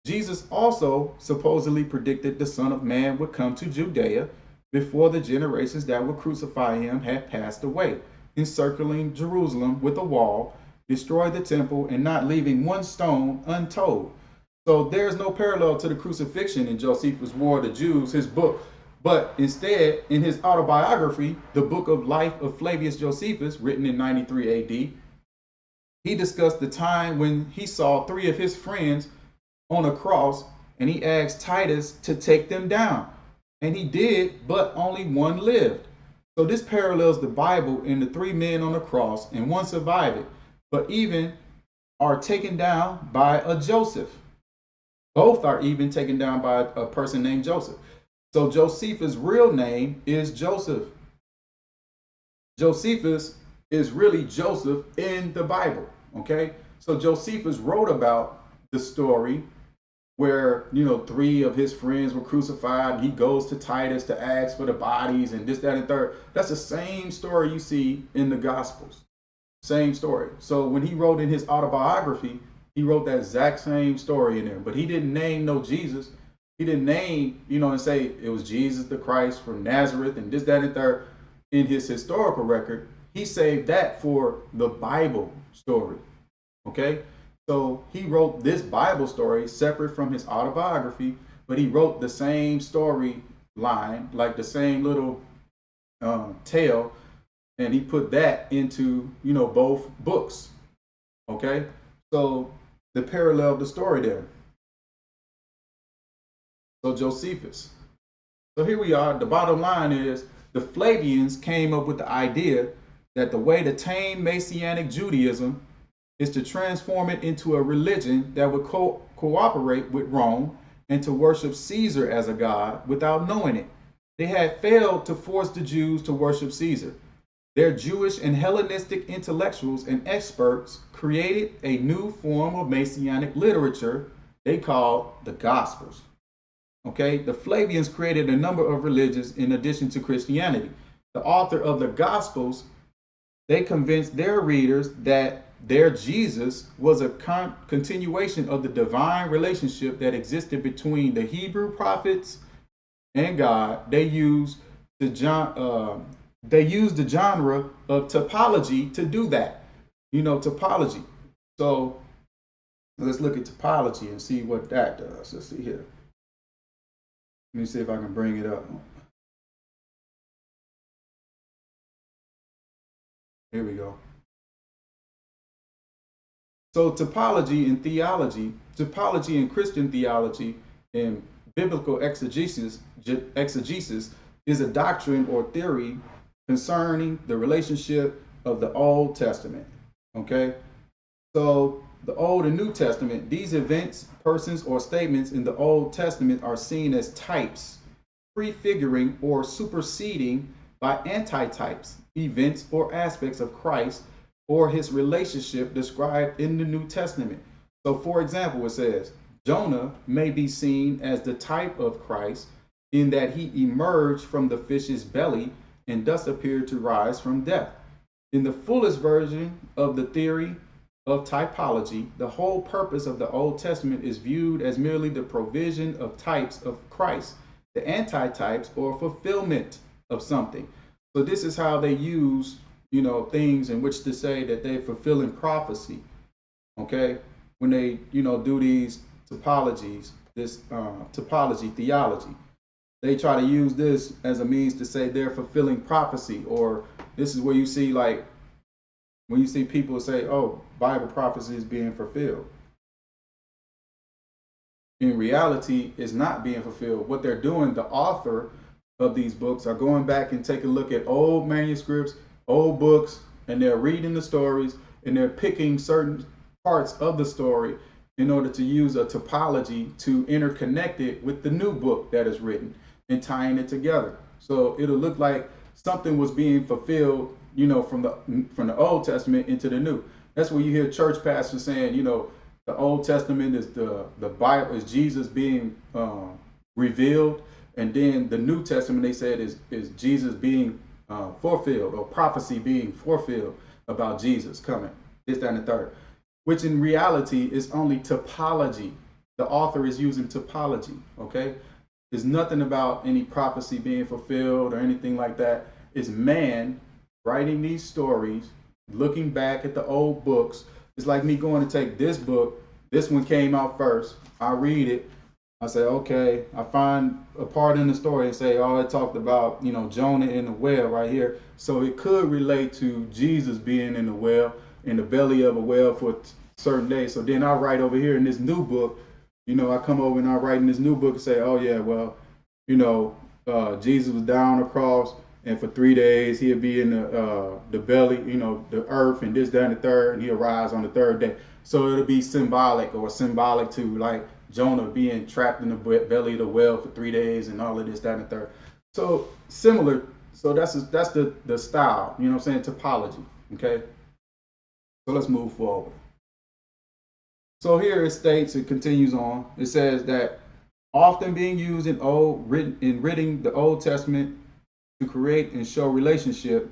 Jesus also supposedly predicted the Son of Man would come to Judea before the generations that would crucify him had passed away, encircling Jerusalem with a wall, destroy the temple, and not leaving one stone untold. So there's no parallel to the crucifixion in Josephus' War of the Jews, his book. But instead, in his autobiography, the Book of Life of Flavius Josephus, written in 93 AD, he discussed the time when he saw three of his friends on a cross, and he asked Titus to take them down. And he did, but only one lived. So this parallels the Bible in the three men on the cross, and one survived it, but even are taken down by a Joseph. Both are even taken down by a person named Joseph. So Josephus' real name is Joseph. Josephus is really Joseph in the Bible, okay? So Josephus wrote about the story where, three of his friends were crucified, and he goes to Titus to ask for the bodies and this, that, and third. That's the same story you see in the Gospels. Same story. So when he wrote in his autobiography, he wrote that exact same story in there, but he didn't name no Jesus. He didn't name, and say it was Jesus the Christ from Nazareth and this, that, and third in his historical record. He saved that for the Bible story, okay? So he wrote this Bible story separate from his autobiography, but he wrote the same story line, like the same little tale, and he put that into, both books, okay? So the parallel of the story there. So Josephus. So here we are. The bottom line is the Flavians came up with the idea that the way to tame Messianic Judaism is to transform it into a religion that would cooperate with Rome and to worship Caesar as a god without knowing it. They had failed to force the Jews to worship Caesar. Their Jewish and Hellenistic intellectuals and experts created a new form of Messianic literature they called the Gospels. Okay, the Flavians created a number of religions in addition to Christianity. The author of the Gospels, they convinced their readers that their Jesus was a continuation of the divine relationship that existed between the Hebrew prophets and God. They used the genre of typology to do that. Typology. So let's look at typology and see what that does. Let's see here. Let me see if I can bring it up. Here we go. So typology in theology, typology in Christian theology and biblical exegesis is a doctrine or theory concerning the relationship of the Old Testament. Okay? So the Old and New Testament, these events, persons, or statements in the Old Testament are seen as types, prefiguring or superseding by antitypes, events or aspects of Christ or his relationship described in the New Testament. So for example, it says, Jonah may be seen as the type of Christ in that he emerged from the fish's belly and thus appeared to rise from death. In the fullest version of the theory of typology, the whole purpose of the Old Testament is viewed as merely the provision of types of Christ, the antitypes or fulfillment of something. So this is how they use, things in which to say that they're fulfilling prophecy. Okay, when they, do these typologies, this typology theology, they try to use this as a means to say they're fulfilling prophecy, or this is where you see, like, when you see people say, oh, Bible prophecy is being fulfilled. In reality, it's not being fulfilled. What they're doing, the author of these books are going back and taking a look at old manuscripts, old books, and they're reading the stories, and they're picking certain parts of the story in order to use a typology to interconnect it with the new book that is written and tying it together. So it'll look like something was being fulfilled, from the Old Testament into the New. That's where you hear church pastors saying, the Old Testament is the Bible, is Jesus being revealed, and then the New Testament, they said, is Jesus being fulfilled, or prophecy being fulfilled about Jesus coming, this, that, and the third, which in reality is only typology. The author is using typology, okay? There's nothing about any prophecy being fulfilled or anything like that. It's man writing these stories, looking back at the old books It's like me going to take this book. This one came out first. I read it. I say, okay, I find a part in the story and say, oh, it talked about, Jonah in the well right here. So it could relate to Jesus being in the well, in the belly of a well for a certain days. So then I write over here in this new book, I come over and I write in this new book and say, oh yeah, well, Jesus was down on the cross, and for 3 days he'll be in the belly, the earth, and this, that, and the third, and he'll rise on the third day. So it'll be symbolic to like Jonah being trapped in the belly of the well for 3 days and all of this, that, and the third. So similar. So that's the style, typology. Okay. So let's move forward. So here it states, it continues on. It says that often being used in reading the Old Testament to create and show relationship,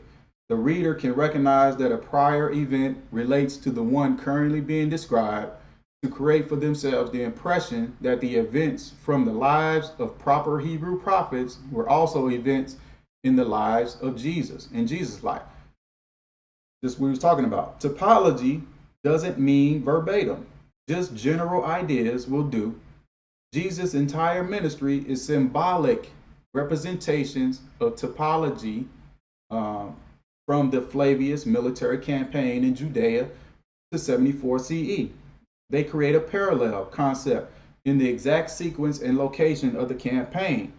the reader can recognize that a prior event relates to the one currently being described, to create for themselves the impression that the events from the lives of proper Hebrew prophets were also events in the lives of Jesus, in Jesus' life. This is what we was talking about. Typology doesn't mean verbatim. Just general ideas will do. Jesus' entire ministry is symbolic representations of typology from the Flavius military campaign in Judea to 74 CE. They create a parallel concept in the exact sequence and location of the campaign.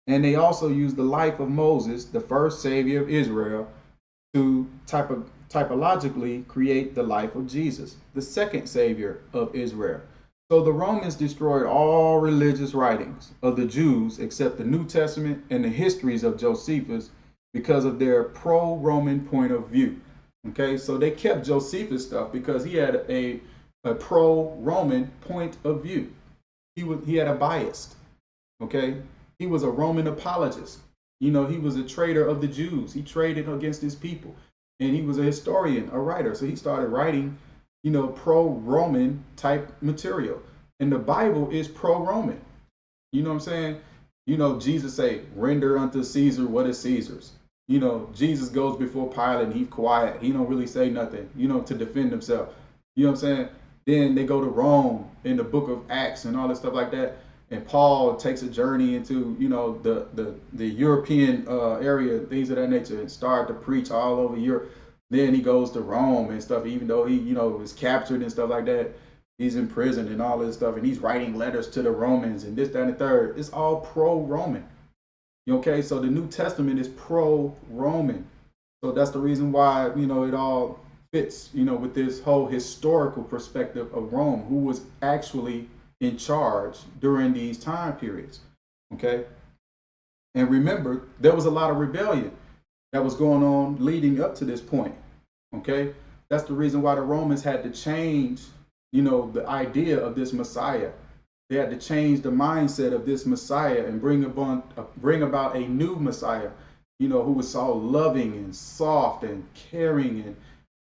And they also use the life of Moses, the first savior of Israel, to typologically create the life of Jesus, the second savior of Israel. So the Romans destroyed all religious writings of the Jews except the New Testament and the histories of Josephus because of their pro-Roman point of view. Okay, so they kept Josephus stuff because he had a pro-Roman point of view. He had a bias. Okay, he was a Roman apologist. He was a traitor of the Jews. He traded against his people. And he was a historian, a writer. So he started writing, pro-Roman type material. And the Bible is pro-Roman. You know what I'm saying? Jesus say, render unto Caesar what is Caesar's. Jesus goes before Pilate and he's quiet. He don't really say nothing, to defend himself. You know what I'm saying? Then they go to Rome in the book of Acts and all that stuff like that. And Paul takes a journey into, the European area, things of that nature, and start to preach all over Europe. Then he goes to Rome and stuff, even though he, was captured and stuff like that. He's in prison and all this stuff, and he's writing letters to the Romans and this, that, and the third. It's all pro-Roman. Okay, so the New Testament is pro-Roman. So that's the reason why, it all fits, with this whole historical perspective of Rome, who was actually in charge during these time periods. Okay. And remember, there was a lot of rebellion that was going on leading up to this point. Okay. That's the reason why the Romans had to change, the idea of this Messiah. They had to change the mindset of this Messiah and bring about a new Messiah, who was so loving and soft and caring and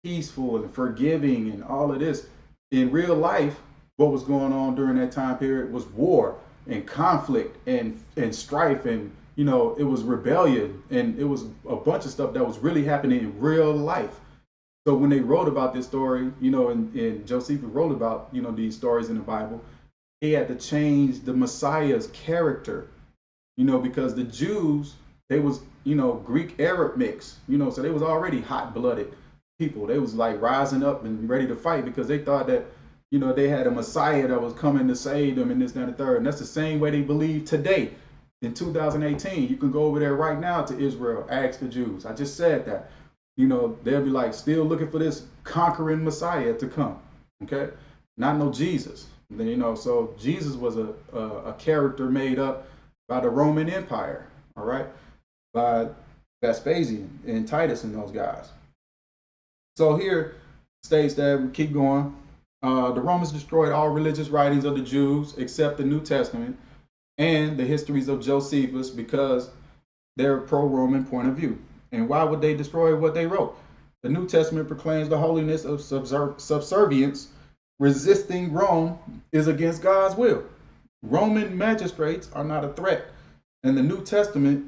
peaceful and forgiving and all of this. In real life, what was going on during that time period was war and conflict and strife, and it was rebellion, and it was a bunch of stuff that was really happening in real life. So when they wrote about this story, and Josephus wrote about these stories in the Bible, he had to change the Messiah's character, because the Jews, they was Greek Arab mix, so they was already hot-blooded people. They was like rising up and ready to fight because they thought that they had a Messiah that was coming to save them and this, that, and the third. And that's the same way they believe today in 2018. You can go over there right now to Israel, ask the Jews. I just said that. They'll be like still looking for this conquering Messiah to come. Okay. Not no Jesus. So Jesus was a character made up by the Roman Empire. All right. By Vespasian and Titus and those guys. So here states that, we keep going. The Romans destroyed all religious writings of the Jews except the New Testament and the histories of Josephus because they're a pro-Roman point of view. And why would they destroy what they wrote? The New Testament proclaims the holiness of subservience. Resisting Rome is against God's will. Roman magistrates are not a threat. And the New Testament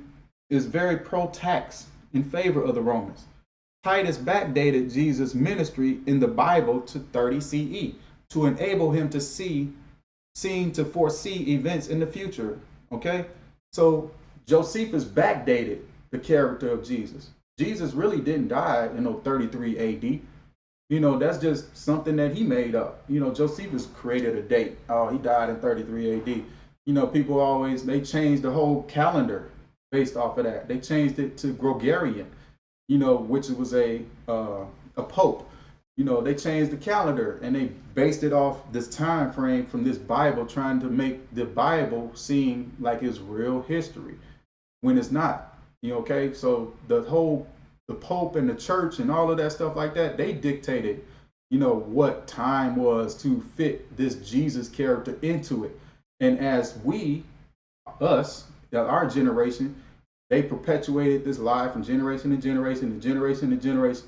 is very pro-tax in favor of the Romans. Titus backdated Jesus' ministry in the Bible to 30 CE to enable him to seem to foresee events in the future. Okay, so Josephus backdated the character of Jesus. Jesus really didn't die in 33 AD. That's just something that he made up. Josephus created a date. Oh, he died in 33 AD. People always, they changed the whole calendar based off of that. They changed it to Gregorian, which was a pope. They changed the calendar and they based it off this time frame from this Bible, trying to make the Bible seem like it's real history when it's not. Okay, so the Pope and the church and all of that stuff like that, they dictated, what time was to fit this Jesus character into it. And as our generation, they perpetuated this lie from generation to generation to generation to generation.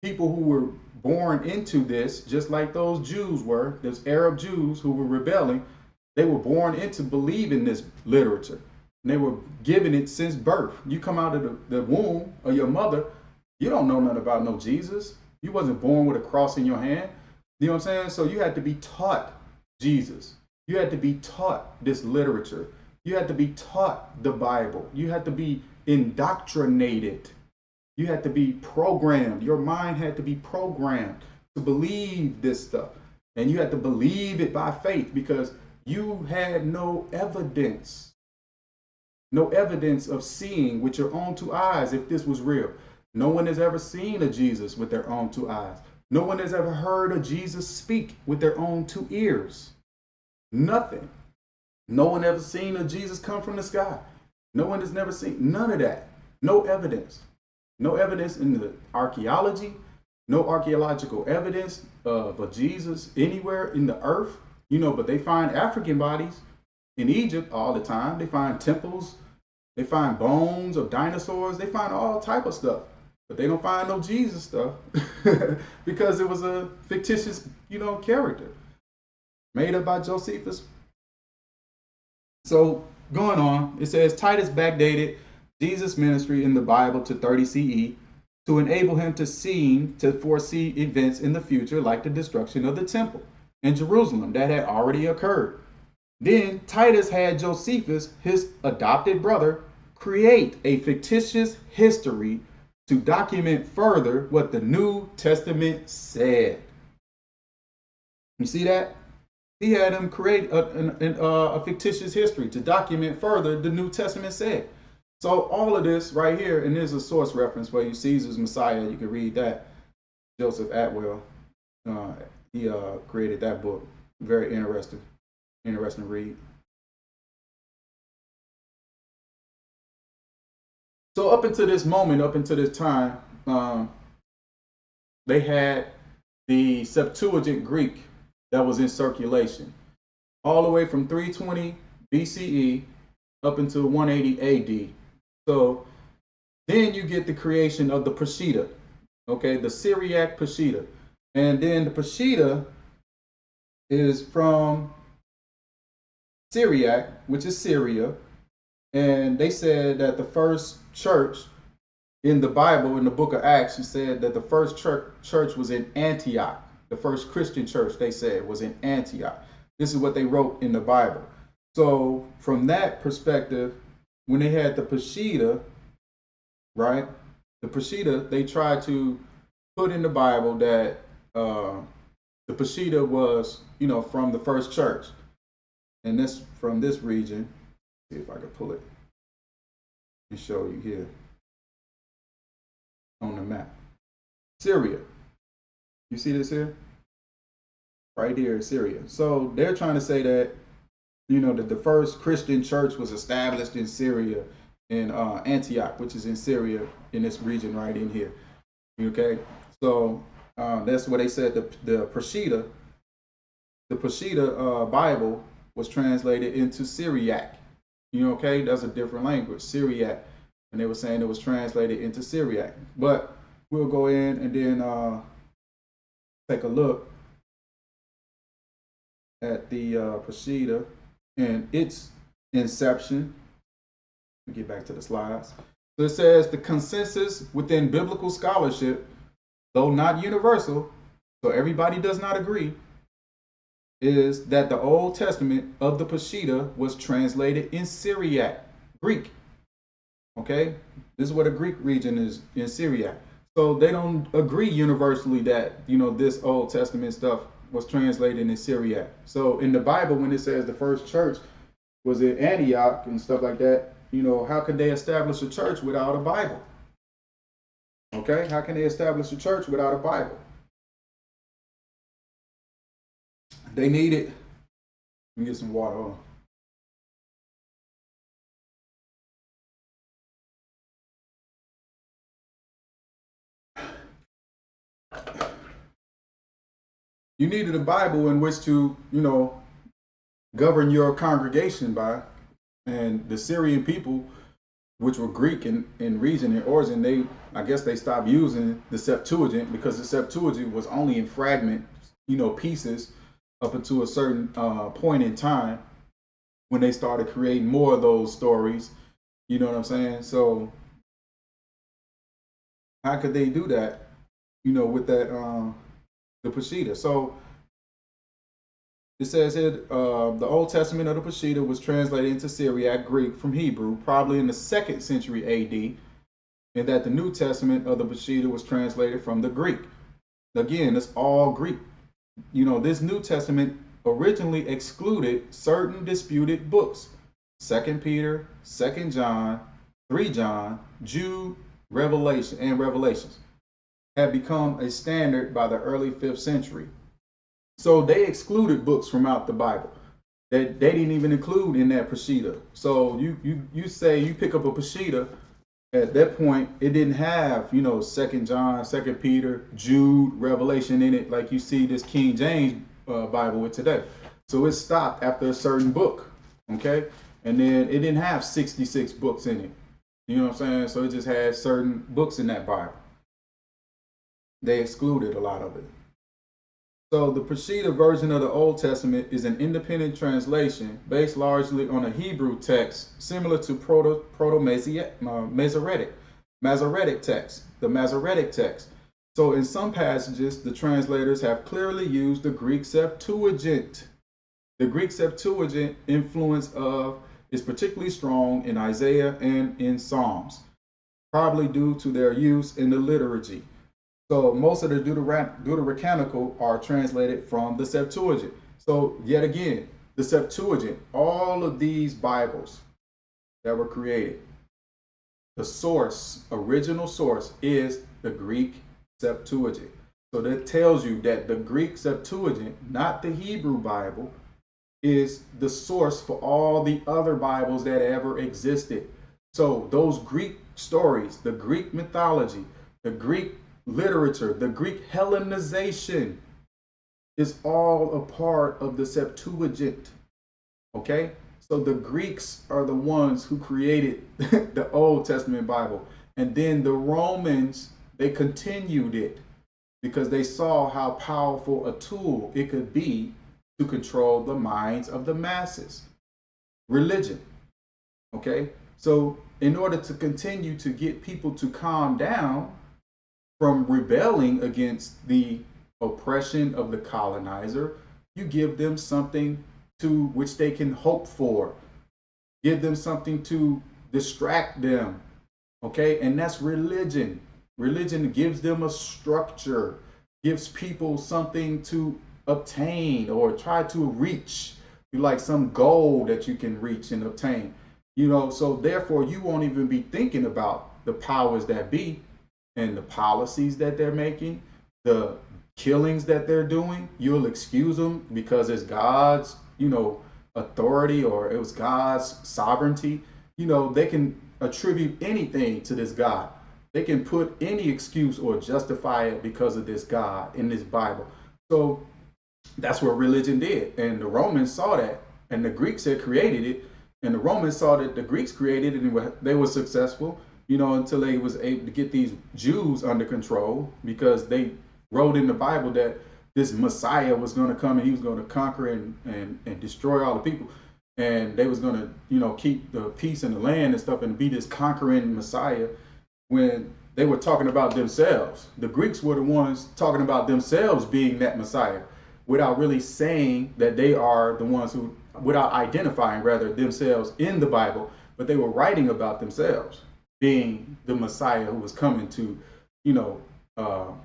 People who were born into this, just like those Jews were, those Arab Jews who were rebelling, they were born into believing this literature. And they were given it since birth. You come out of the womb of your mother, you don't know nothing about no Jesus. You wasn't born with a cross in your hand. You know what I'm saying? So you had to be taught Jesus. You had to be taught this literature. You had to be taught the Bible. You had to be indoctrinated. You had to be programmed. Your mind had to be programmed to believe this stuff. And you had to believe it by faith because you had no evidence of seeing with your own two eyes if this was real. No one has ever seen a Jesus with their own two eyes. No one has ever heard a Jesus speak with their own two ears. Nothing. No one ever seen a Jesus come from the sky. No one has never seen none of that. No evidence. No evidence in the archaeology. No archaeological evidence of a Jesus anywhere in the earth. But they find African bodies in Egypt all the time. They find temples. They find bones of dinosaurs. They find all type of stuff. But they don't find no Jesus stuff because it was a fictitious, character made up by Josephus. So going on, it says Titus backdated Jesus' ministry in the Bible to 30 CE to enable him to foresee events in the future like the destruction of the temple in Jerusalem that had already occurred. Then Titus had Josephus, his adopted brother, create a fictitious history to document further what the New Testament said. You see that? He had him create a fictitious history to document further the New Testament said. So all of this right here, and there's a source reference for you, Caesar's Messiah. You can read that. Joseph Atwell, he created that book. Very interesting read. So up until this moment, up until this time, they had the Septuagint Greek that was in circulation all the way from 320 BCE up until 180 AD. So then you get the creation of the Peshitta, okay, the Syriac Peshitta. And then the Peshitta is from Syriac, which is Syria. And they said that the first church in the Bible, in the book of Acts, it said that the first church was in Antioch. The first Christian church, they said, was in Antioch. This is what they wrote in the Bible. So from that perspective, when they had the Peshitta, right, the Peshitta, they tried to put in the Bible that the Peshitta was, from the first church. And this from this region. See if I can pull it and show you here on the map. Syria. You see this here? Right here is Syria. So they're trying to say that, that the first Christian church was established in Syria, in Antioch, which is in Syria, in this region right in here. Okay? So that's what they said. The Peshitta Bible was translated into Syriac. Okay, that's a different language, Syriac. And they were saying it was translated into Syriac. But we'll go in and then take a look at the Peshitta and its inception. Let me get back to the slides. So it says the consensus within biblical scholarship though not universal, so everybody does not agree, is that the Old Testament of the Peshitta was translated in Syriac, Greek. Okay, this is where the Greek region is, in Syriac. So they don't agree universally that this Old Testament stuff was translated in Syriac. So in the Bible, when it says the first church was in Antioch and stuff like that, how could they establish a church without a Bible? Okay, how can they establish a church without a Bible? They needed. Let me get some water. Hold on. You needed a Bible in which to, govern your congregation by. And the Syrian people, which were Greek in region and origin, I guess they stopped using the Septuagint because the Septuagint was only in fragment, pieces up until a certain point in time when they started creating more of those stories. You know what I'm saying? So how could they do that, with that, the Peshitta? So it says here, the Old Testament of the Peshitta was translated into Syriac Greek from Hebrew, probably in the 2nd century AD, and that the New Testament of the Peshitta was translated from the Greek. Again, it's all Greek. This New Testament originally excluded certain disputed books: 2 Peter, 2 John, 3 John, Jude, Revelation, and Revelations had become a standard by the early 5th century. So they excluded books from out the Bible that they didn't even include in that Peshitta. So you say you pick up a Peshitta, at that point it didn't have 2 John, 2 Peter, Jude, Revelation in it like you see this King James Bible with today. So it stopped after a certain book, okay? And then it didn't have 66 books in it. You know what I'm saying? So it just had certain books in that Bible. They excluded a lot of it. So the Peshitta version of the Old Testament is an independent translation based largely on a Hebrew text similar to Masoretic text, the Masoretic text. So in some passages, the translators have clearly used the Greek Septuagint. The Greek Septuagint influence is particularly strong in Isaiah and in Psalms, probably due to their use in the liturgy. So most of the Deuterocanonical are translated from the Septuagint. So yet again, the Septuagint, all of these Bibles that were created, the source, original source, is the Greek Septuagint. So that tells you that the Greek Septuagint, not the Hebrew Bible, is the source for all the other Bibles that ever existed. So those Greek stories, the Greek mythology, the Greek literature, the Greek Hellenization is all a part of the Septuagint. Okay? So the Greeks are the ones who created the Old Testament Bible. And then the Romans, they continued it because they saw how powerful a tool it could be to control the minds of the masses. Religion. Okay? So in order to continue to get people to calm down from rebelling against the oppression of the colonizer, you give them something to which they can hope for. Give them something to distract them. Okay? And that's religion. Religion gives them a structure, gives people something to obtain or try to reach, like some goal that you can reach and obtain. So therefore you won't even be thinking about the powers that be and the policies that they're making, the killings that they're doing. You'll excuse them because it's God's, authority, or it was God's sovereignty. They can attribute anything to this God. They can put any excuse or justify it because of this God in this Bible. So that's what religion did. And the Romans saw that, and the Greeks had created it, and the Romans saw that the Greeks created it, and they were successful, until they was able to get these Jews under control, because they wrote in the Bible that this Messiah was going to come and he was going to conquer and destroy all the people. And they was going to, keep the peace in the land and stuff and be this conquering Messiah, when they were talking about themselves. The Greeks were the ones talking about themselves being that Messiah without really saying that they are the ones who, without identifying rather themselves in the Bible, but they were writing about themselves being the Messiah who was coming to,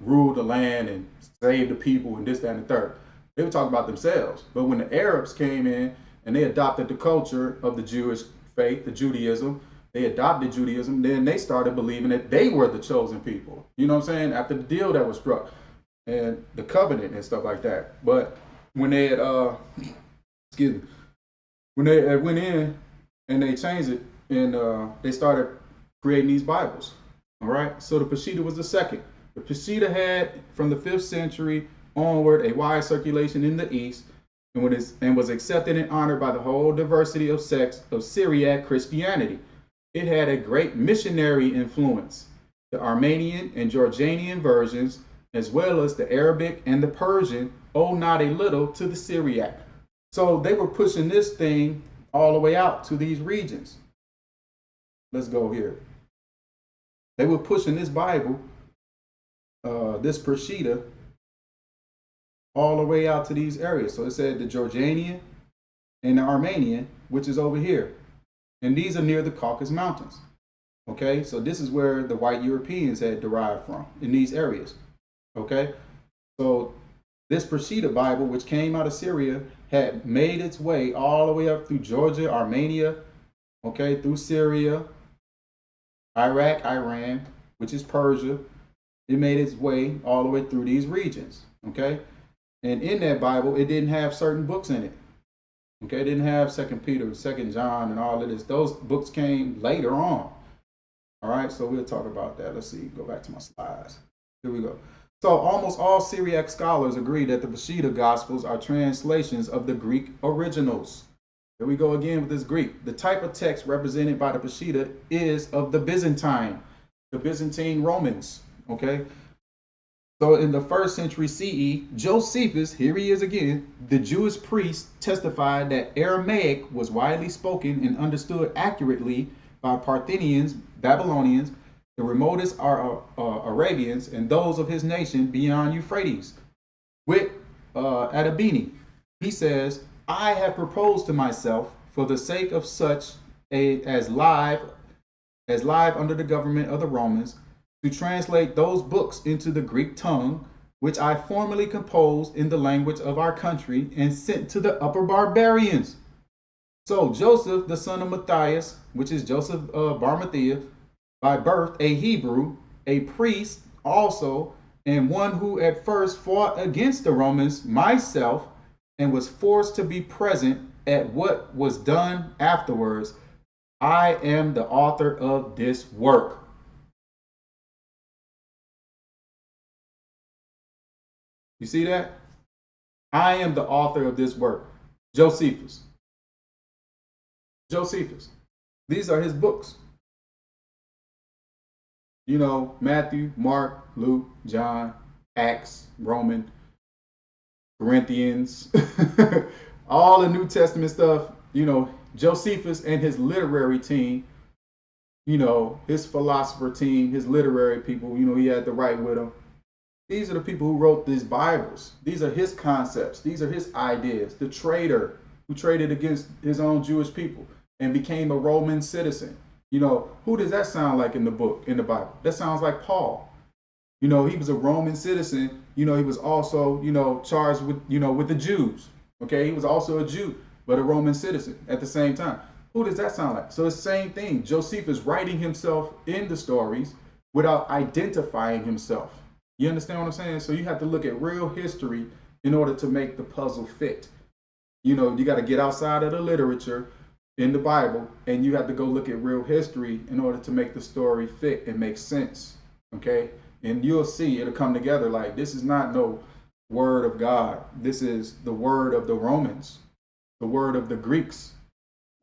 rule the land and save the people and this, that, and the third. They were talking about themselves. But when the Arabs came in and they adopted the culture of the Jewish faith, the Judaism, they adopted Judaism, then they started believing that they were the chosen people. You know what I'm saying? After the deal that was struck and the covenant and stuff like that. But when they had, when they went in and they changed it and they started creating these Bibles. All right. So the Peshitta was the second. The Peshitta had from the 5th century onward a wide circulation in the East and was accepted and honored by the whole diversity of sects of Syriac Christianity. It had a great missionary influence. The Armenian and Jordanian versions, as well as the Arabic and the Persian, owe not a little to the Syriac. So they were pushing this thing all the way out to these regions. Let's go here. They were pushing this Bible, this Peshitta, all the way out to these areas. So it said the Jordanian and the Armenian, which is over here. And these are near the Caucasus Mountains. Okay, so this is where the white Europeans had derived from, in these areas. Okay, so this Peshitta Bible, which came out of Syria, had made its way all the way up through Georgia, Armenia, okay, through Syria, Iraq, Iran, which is Persia. It made its way all the way through these regions. Okay, and in that Bible, it didn't have certain books in it. Okay, it didn't have 2 Peter, 2 John, and all of this. Those books came later on. All right, so we'll talk about that. Let's see, go back to my slides. Here we go. So almost all Syriac scholars agree that the Peshitta Gospels are translations of the Greek originals. Here we go again with this Greek. The type of text represented by the Peshitta is of the Byzantine Romans. Okay. So in the 1st century CE, Josephus, here he is again, the Jewish priest, testified that Aramaic was widely spoken and understood accurately by Parthians, Babylonians, the remotest Arabians, and those of his nation beyond Euphrates. With Adabini, he says, I have proposed to myself, for the sake of such as live under the government of the Romans, to translate those books into the Greek tongue, which I formerly composed in the language of our country and sent to the upper barbarians. So Joseph, the son of Matthias, which is Joseph Bar Matthias, by birth a Hebrew, a priest also, and one who at first fought against the Romans, myself, and was forced to be present at what was done afterwards, I am the author of this work. You see that? I am the author of this work. Josephus. Josephus. These are his books. You know, Matthew, Mark, Luke, John, Acts, Roman, Corinthians, all the New Testament stuff, you know, Josephus and his literary team, you know, his philosopher team, his literary people, you know, he had to write with them. These are the people who wrote these Bibles. These are his concepts. These are his ideas. The trader who traded against his own Jewish people and became a Roman citizen. You know, who does that sound like in the book, in the Bible? That sounds like Paul. You know, he was a Roman citizen. You know, he was also, you know, charged with, you know, with the Jews. Okay, he was also a Jew, but a Roman citizen at the same time. Who does that sound like? So it's the same thing. Josephus writing himself in the stories without identifying himself. You understand what I'm saying? So you have to look at real history in order to make the puzzle fit. You know, you got to get outside of the literature in the Bible, and you have to go look at real history in order to make the story fit and make sense. Okay? And you'll see it'll come together like this is not no word of God. This is the word of the Romans, the word of the Greeks.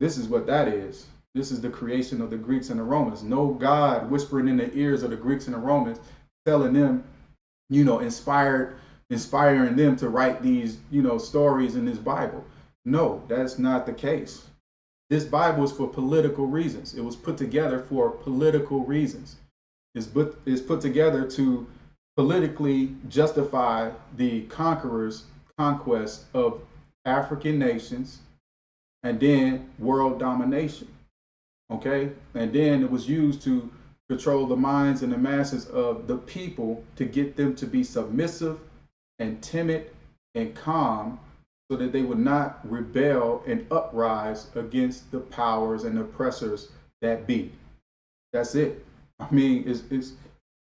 This is what that is. This is the creation of the Greeks and the Romans. No God whispering in the ears of the Greeks and the Romans, telling them, you know, inspiring them to write these, you know, stories in this Bible. No, that's not the case. This Bible is for political reasons. It was put together for political reasons. is put together to politically justify the conqueror's conquest of African nations and then world domination. Okay? And then it was used to control the minds and the masses of the people to get them to be submissive and timid and calm so that they would not rebel and uprise against the powers and oppressors that be. That's it. I mean, it's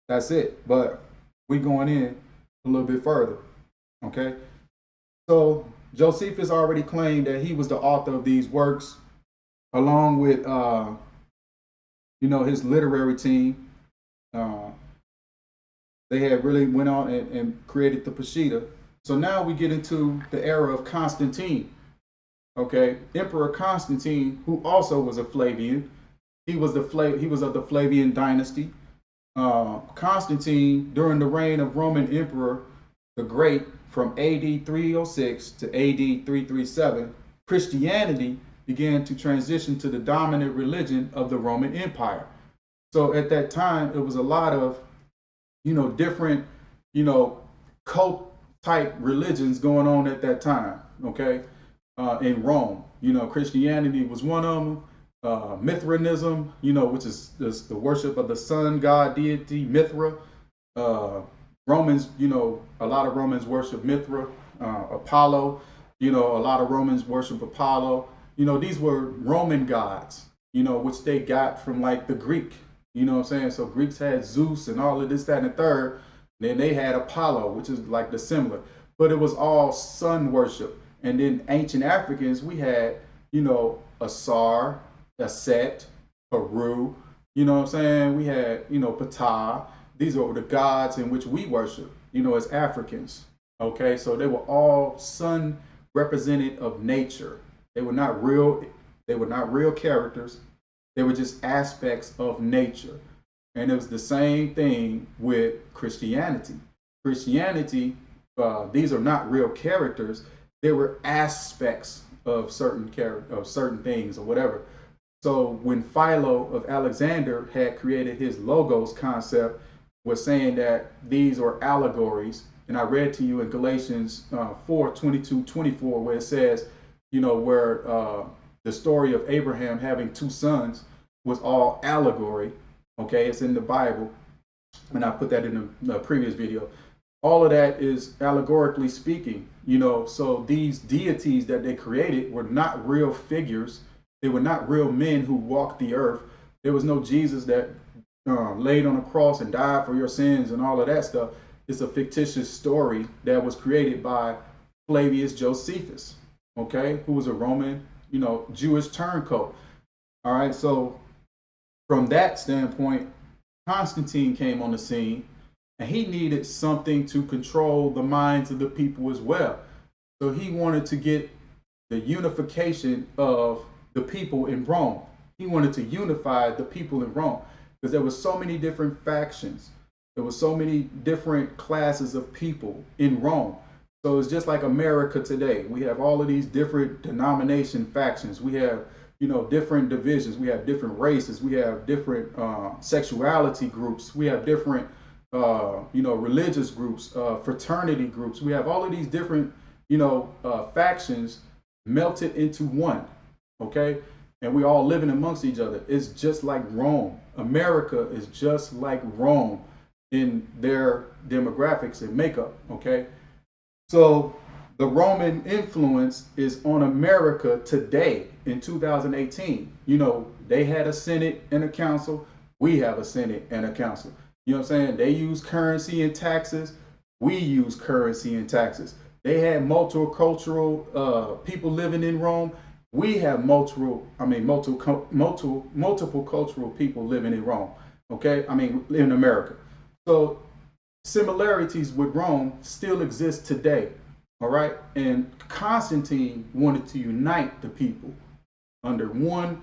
that's it. But we going in a little bit further. Okay. So Josephus already claimed that he was the author of these works, along with his literary team. They had really went on and created the Peshitta. So now we get into the era of Constantine. Okay, Emperor Constantine, who also was a Flavian. He was of the Flavian dynasty. Constantine, during the reign of Roman Emperor the Great, from AD 306 to AD 337, Christianity began to transition to the dominant religion of the Roman Empire. So at that time, it was a lot of, different, cult type religions going on at that time. Okay, in Rome, Christianity was one of them. Mithraism, which is the worship of the sun god deity Mithra. Romans, a lot of Romans worship Mithra. Apollo, a lot of Romans worship Apollo. These were Roman gods, which they got from like the Greek. You know what I'm saying? So Greeks had Zeus and all of this, that, and the third. Then they had Apollo, which is like the similar, but it was all sun worship. And then ancient Africans, we had, Asar, Aset, Haru, what I'm saying? We had, Ptah. These are the gods in which we worship, as Africans. Okay, so they were all sun representative of nature. They were not real characters. They were just aspects of nature. And it was the same thing with Christianity. Christianity, these are not real characters. They were aspects of certain things or whatever. So when Philo of Alexander had created his logos concept, was saying that these are allegories. And I read to you in Galatians 4:22-24, where it says, where the story of Abraham having two sons was all allegory. Okay, it's in the Bible. And I put that in the previous video. All of that is allegorically speaking, so these deities that they created were not real figures. They were not real men who walked the earth. There was no Jesus that laid on a cross and died for your sins and all of that stuff. It's a fictitious story that was created by Flavius Josephus, okay, who was a Roman, Jewish turncoat. All right, so from that standpoint, Constantine came on the scene, and he needed something to control the minds of the people as well. So he wanted to get the unification of the people in Rome. He wanted to unify the people in Rome because there were so many different factions. There were so many different classes of people in Rome. So it's just like America today. We have all of these different denomination factions. We have, different divisions. We have different races. We have different sexuality groups. We have different, religious groups, fraternity groups. We have all of these different, factions melted into one. Okay. And we all living amongst each other. It's just like Rome. America is just like Rome in their demographics and makeup. Okay. So the Roman influence is on America today in 2018. They had a Senate and a council. We have a Senate and a council. You know what I'm saying? They use currency and taxes. We use currency and taxes. They had multicultural people living in Rome. We have multiple cultural people living in Rome. Okay, in America. So similarities with Rome still exist today. All right, and Constantine wanted to unite the people under one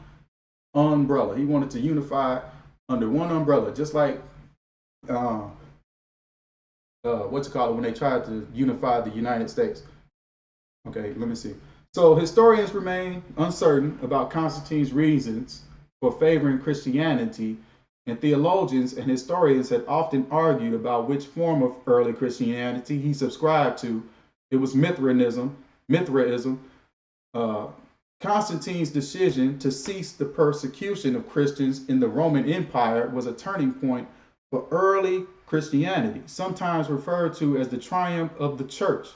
umbrella. He wanted to unify under one umbrella, just like when they tried to unify the United States. Okay, let me see. So historians remain uncertain about Constantine's reasons for favoring Christianity And theologians and historians had often argued about which form of early Christianity he subscribed to. It was Mithraism. Uh, Constantine's decision to cease the persecution of Christians in the Roman Empire was a turning point for early Christianity, sometimes referred to as the triumph of the church,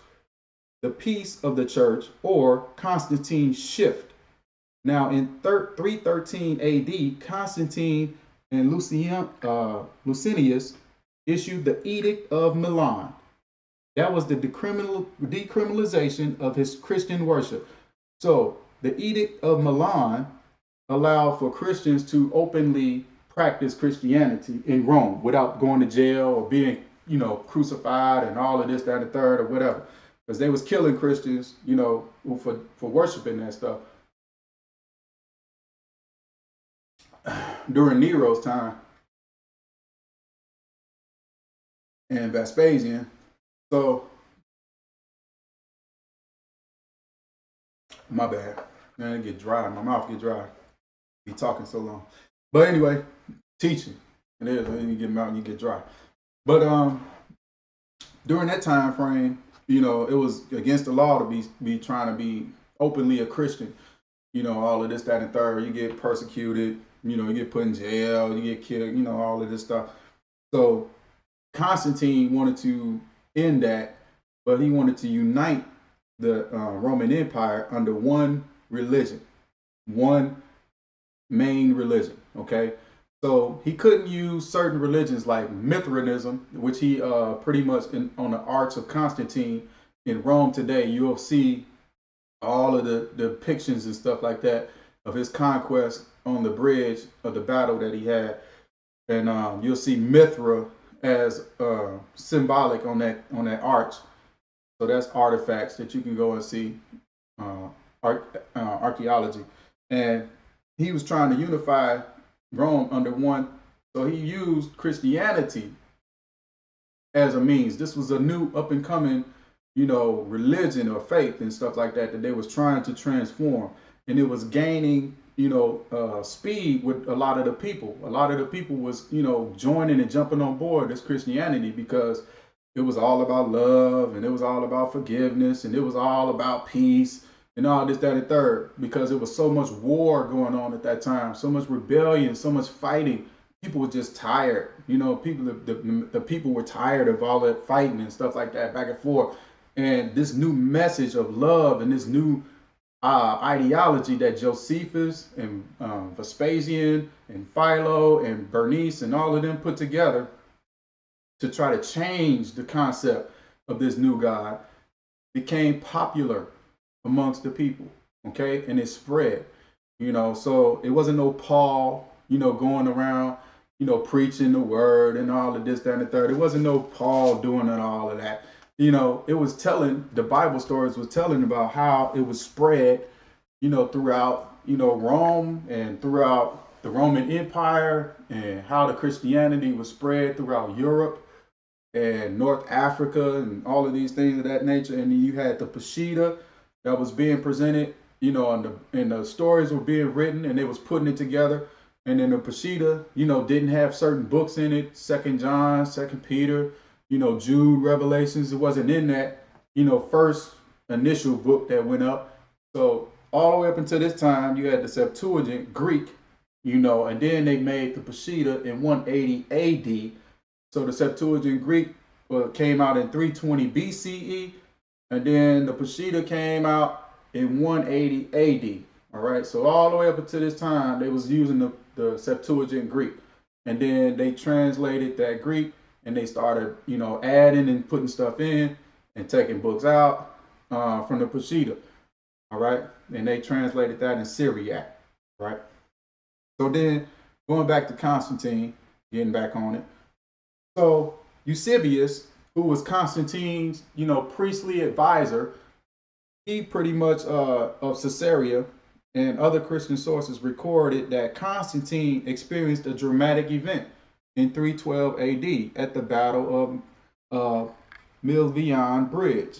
the peace of the church, or Constantine's shift. Now, in 313 AD, Constantine and Licinius issued the Edict of Milan. That was the decriminalization of his Christian worship. So, the Edict of Milan allowed for Christians to openly practice Christianity in Rome without going to jail or being, crucified and all of this, that, and the third, or whatever. Because they was killing Christians, for worshiping that stuff during Nero's time and Vespasian. So, my bad. Man, it get dry. My mouth get dry. Be talking so long. But anyway, teaching. It is. When you get out and you get dry. But during that time frame, it was against the law to be trying to be openly a Christian. All of this, that, and third. You get persecuted. You get put in jail. You get killed. All of this stuff. So Constantine wanted to end that, but he wanted to unite the Roman Empire under one religion, one main religion. Okay, so he couldn't use certain religions like Mithraism, which he pretty much on the Arch of Constantine in Rome today. You'll see all of the depictions and stuff like that of his conquest on the bridge of the battle that he had, and you'll see Mithra as symbolic on that arch. So that's artifacts that you can go and see, archaeology. And he was trying to unify Rome under one. So he used Christianity as a means. This was a new up and coming, religion or faith and stuff like that they was trying to transform. And it was gaining, speed with a lot of the people. A lot of the people was, joining and jumping on board this Christianity because it was all about love, and it was all about forgiveness, and it was all about peace, and all this, that, and third, because it was so much war going on at that time, so much rebellion, so much fighting. People were just tired. The people were tired of all that fighting and stuff like that, back and forth. And this new message of love and this new ideology that Josephus and Vespasian and Philo and Bernice and all of them put together to try to change the concept of this new God became popular amongst the people, okay? And it spread, so it wasn't no Paul, going around, preaching the word and all of this, that, and the third. It wasn't no Paul doing all of that. It was telling, the Bible stories was telling about how it was spread, throughout, Rome and throughout the Roman Empire, and how the Christianity was spread throughout Europe and North Africa and all of these things of that nature. And then you had the Peshitta that was being presented, and the stories were being written and they was putting it together. And then the Peshitta, didn't have certain books in it, 2nd John, 2nd Peter, Jude, Revelations. It wasn't in that, first initial book that went up. So all the way up until this time, you had the Septuagint Greek, and then they made the Peshitta in 180 AD. So the Septuagint Greek came out in 320 BCE, and then the Peshitta came out in 180 AD. All right, so all the way up until this time, they was using the Septuagint Greek, and then they translated that Greek, and they started, adding and putting stuff in and taking books out from the Peshitta. All right, and they translated that in Syriac. Right. So then going back to Constantine, getting back on it. So Eusebius, who was Constantine's, priestly advisor, he pretty much of Caesarea and other Christian sources recorded that Constantine experienced a dramatic event in 312 AD at the Battle of Milvian Bridge.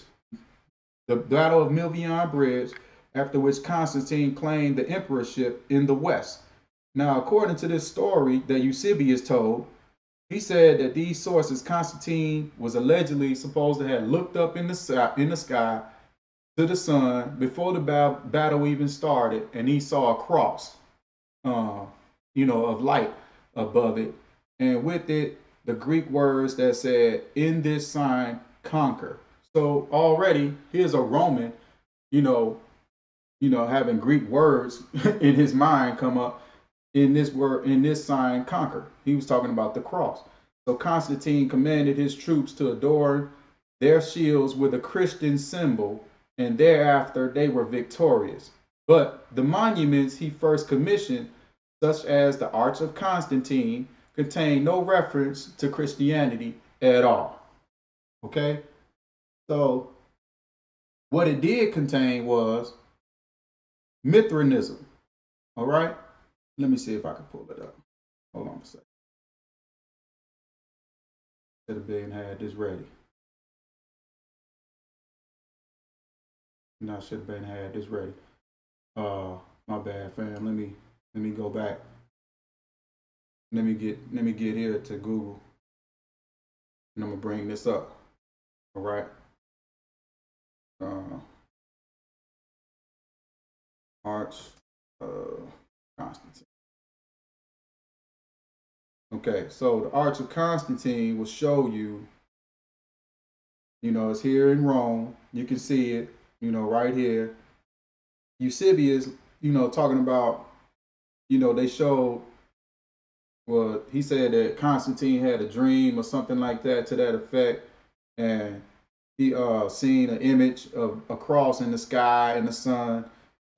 The Battle of Milvian Bridge, after which Constantine claimed the emperorship in the West. Now, according to this story that Eusebius told, he said that these sources, Constantine was allegedly supposed to have looked up in the sky to the sun before the battle even started, and he saw a cross, uh, of light above it, and with it the Greek words that said, "In this sign, conquer." So already here's a Roman, you know, having Greek words in his mind come up in this word, in this sign, conquer. He was talking about the cross. So Constantine commanded his troops to adorn their shields with a Christian symbol, and thereafter they were victorious. But the monuments he first commissioned, such as the Arch of Constantine, contain no reference to Christianity at all. Okay? So what it did contain was Mithraism. All right? Let me see if I can pull it up. Hold on a second. Should have been had this ready. No, should have been had this ready. My bad, fam. Let me go back. Let me get here to Google, and I'm gonna bring this up. All right. Uh, Arch Constantine. Okay, so the Arch of Constantine will show you. It's here in Rome. You can see it. Right here. Eusebius, talking about. They showed. Well, he said that Constantine had a dream or something like that to that effect, and he seen an image of a cross in the sky and the sun,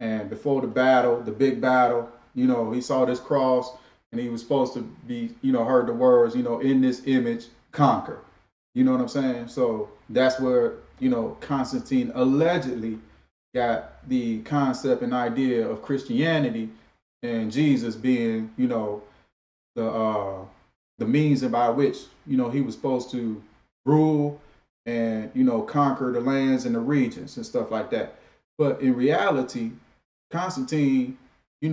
and before the battle, the big battle, he saw this cross, and he was supposed to be, heard the words, in this image, conquer. You know what I'm saying? So that's where, Constantine allegedly got the concept and idea of Christianity and Jesus being, the the means by which he was supposed to rule and conquer the lands and the regions and stuff like that. But in reality, Constantine, he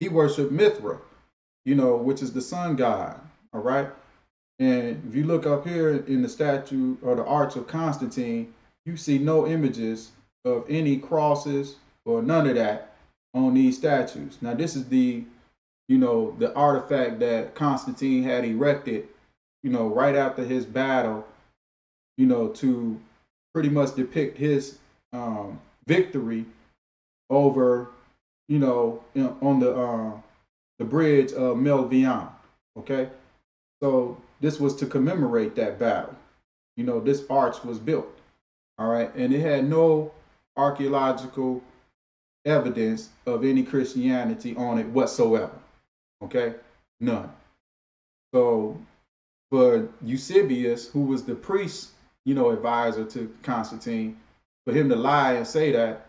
worshipped Mithra, which is the sun god. All right. And if you look up here in the statue or the Arch of Constantine, you see no images of any crosses or none of that on these statues. Now, this is the artifact that Constantine had erected, right after his battle, to pretty much depict his victory over, on the bridge of Melvian. Okay, so this was to commemorate that battle. This arch was built. All right, and it had no archaeological evidence of any Christianity on it whatsoever. Okay, none. So for Eusebius, who was the priest, advisor to Constantine, for him to lie and say that,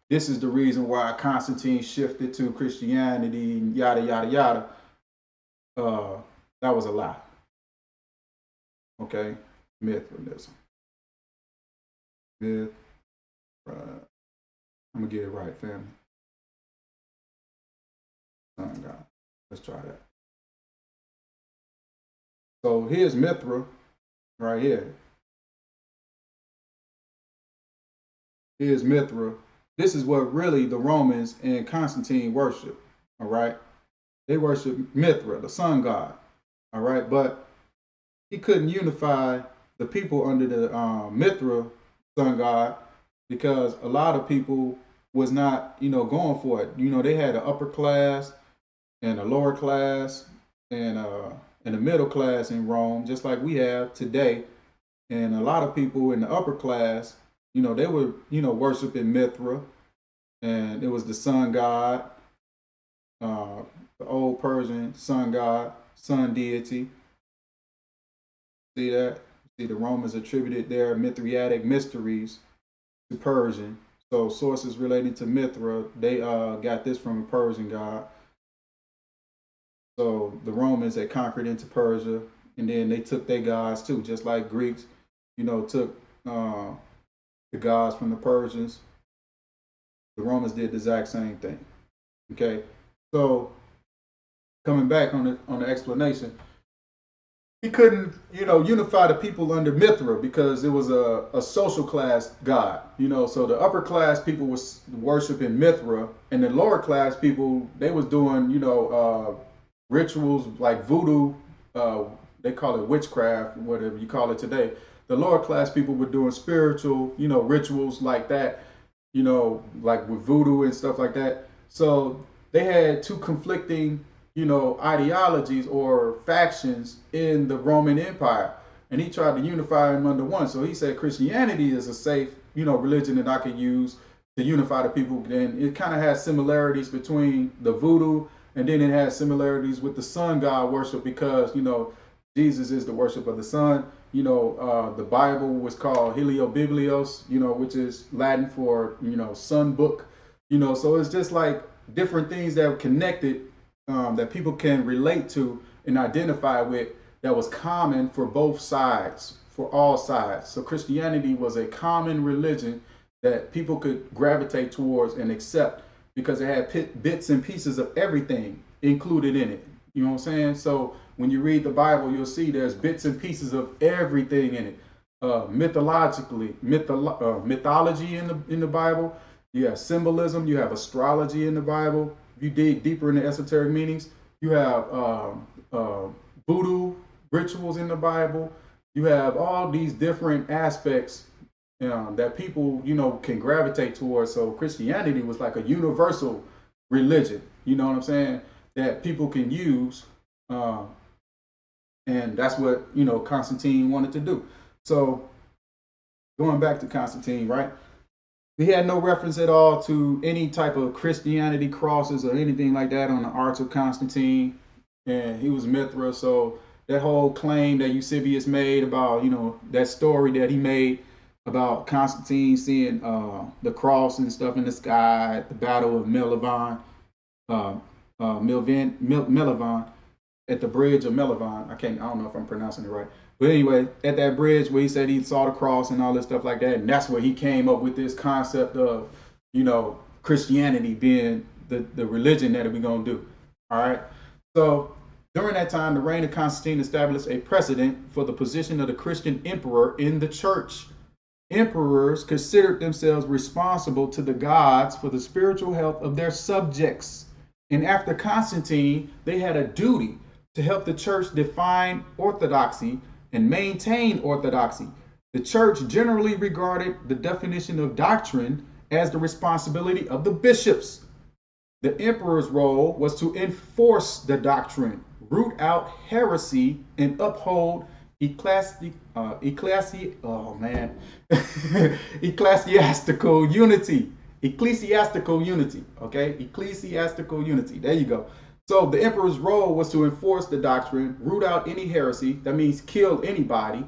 this is the reason why Constantine shifted to Christianity, yada yada yada. That was a lie. Okay, Mithraism. Myth. I'm gonna get it right, family. Sun God. Let's try that. So here's Mithra, right here. Here's Mithra. This is what really the Romans and Constantine worship. All right, they worship Mithra, the sun god. All right, but he couldn't unify the people under the Mithra sun god because a lot of people was not, going for it. They had an upper class and a lower class and a middle class in Rome, just like we have today. And a lot of people in the upper class, they were, worshiping Mithra, and it was the sun god, the old Persian sun god, sun deity. See that? See, the Romans attributed their Mithriatic mysteries to Persian. So sources relating to Mithra, they got this from a Persian god. So the Romans had conquered into Persia, and then they took their gods too, just like Greeks, took the gods from the Persians. The Romans did the exact same thing. Okay, so coming back on the explanation, he couldn't, unify the people under Mithra because it was a social class god, So the upper class people was worshiping Mithra, and the lower class people they was doing, rituals like voodoo. They call it witchcraft, whatever you call it today. The lower class people were doing spiritual, rituals like that, like with voodoo and stuff like that. So they had two conflicting, ideologies or factions in the Roman Empire. And he tried to unify them under one. So he said Christianity is a safe, religion that I can use to unify the people. And it kind of has similarities between the voodoo, and then it has similarities with the sun god worship because, Jesus is the worship of the sun. The Bible was called Heliobiblios, which is Latin for, sun book. So it's just like different things that are connected, that people can relate to and identify with, that was common for both sides, for all sides. So Christianity was a common religion that people could gravitate towards and accept because it had bits and pieces of everything included in it. You know what I'm saying? So when you read the Bible, you'll see there's bits and pieces of everything in it. Mythology in the Bible. You have symbolism. You have astrology in the Bible. If you dig deeper into esoteric meanings, you have voodoo rituals in the Bible. You have all these different aspects that people, can gravitate towards. So Christianity was like a universal religion. You know what I'm saying? That people can use. And that's what, Constantine wanted to do. So going back to Constantine, right? He had no reference at all to any type of Christianity crosses or anything like that on the Arts of Constantine. And he was Mithra. So that whole claim that Eusebius made about, that story that he made about Constantine seeing the cross and stuff in the sky at the Battle of Milvian, at the bridge of Milvian. I don't know if I'm pronouncing it right. But anyway, at that bridge where he said he saw the cross and all this stuff like that, and that's where he came up with this concept of, Christianity being the religion that we're going to do. All right. So during that time, the reign of Constantine established a precedent for the position of the Christian emperor in the church. Emperors considered themselves responsible to the gods for the spiritual health of their subjects. And after Constantine, they had a duty to help the church define orthodoxy and maintain orthodoxy. The church generally regarded the definition of doctrine as the responsibility of the bishops. The emperor's role was to enforce the doctrine, root out heresy, and uphold ecclesiastical unity. Ecclesiastical unity. Okay? Ecclesiastical unity. There you go. So the emperor's role was to enforce the doctrine, root out any heresy. That means kill anybody,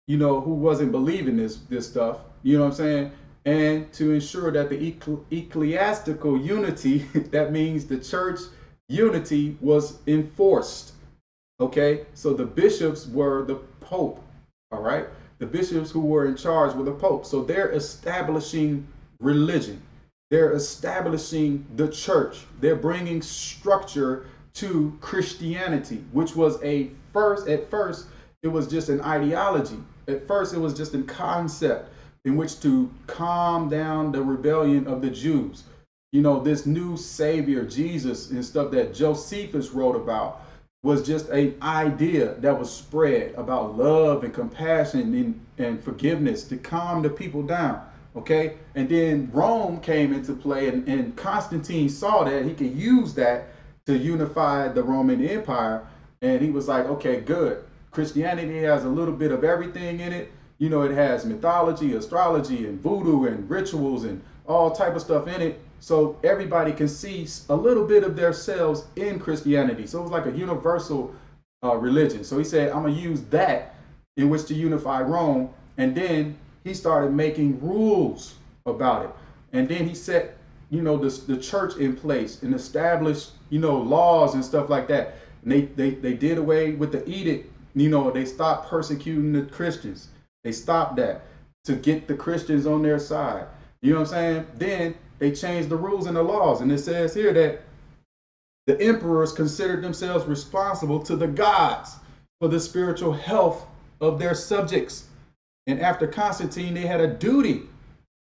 who wasn't believing this stuff. You know what I'm saying? And to ensure that the ecclesiastical unity, that means the church unity, was enforced. Okay? So the bishops were the pope. All right? The bishops who were in charge were the pope. So they're establishing religion. They're establishing the church. They're bringing structure to Christianity, which was at first, it was just an ideology. At first, it was just a concept in which to calm down the rebellion of the Jews. This new savior, Jesus, and stuff that Josephus wrote about was just an idea that was spread about love and compassion and forgiveness to calm the people down. Okay, and then Rome came into play, and Constantine saw that he could use that to unify the Roman Empire. And he was like, okay, good. Christianity has a little bit of everything in it. It has mythology, astrology, and voodoo, and rituals, and all type of stuff in it. So everybody can see a little bit of themselves in Christianity. So it was like a universal religion. So he said, I'm going to use that in which to unify Rome. And then he started making rules about it. And then he set, the church in place and established, laws and stuff like that. And they did away with the edict. They stopped persecuting the Christians. They stopped that to get the Christians on their side. You know what I'm saying? Then they changed the rules and the laws. And it says here that The emperors considered themselves responsible to the gods for the spiritual health of their subjects. And after Constantine, they had a duty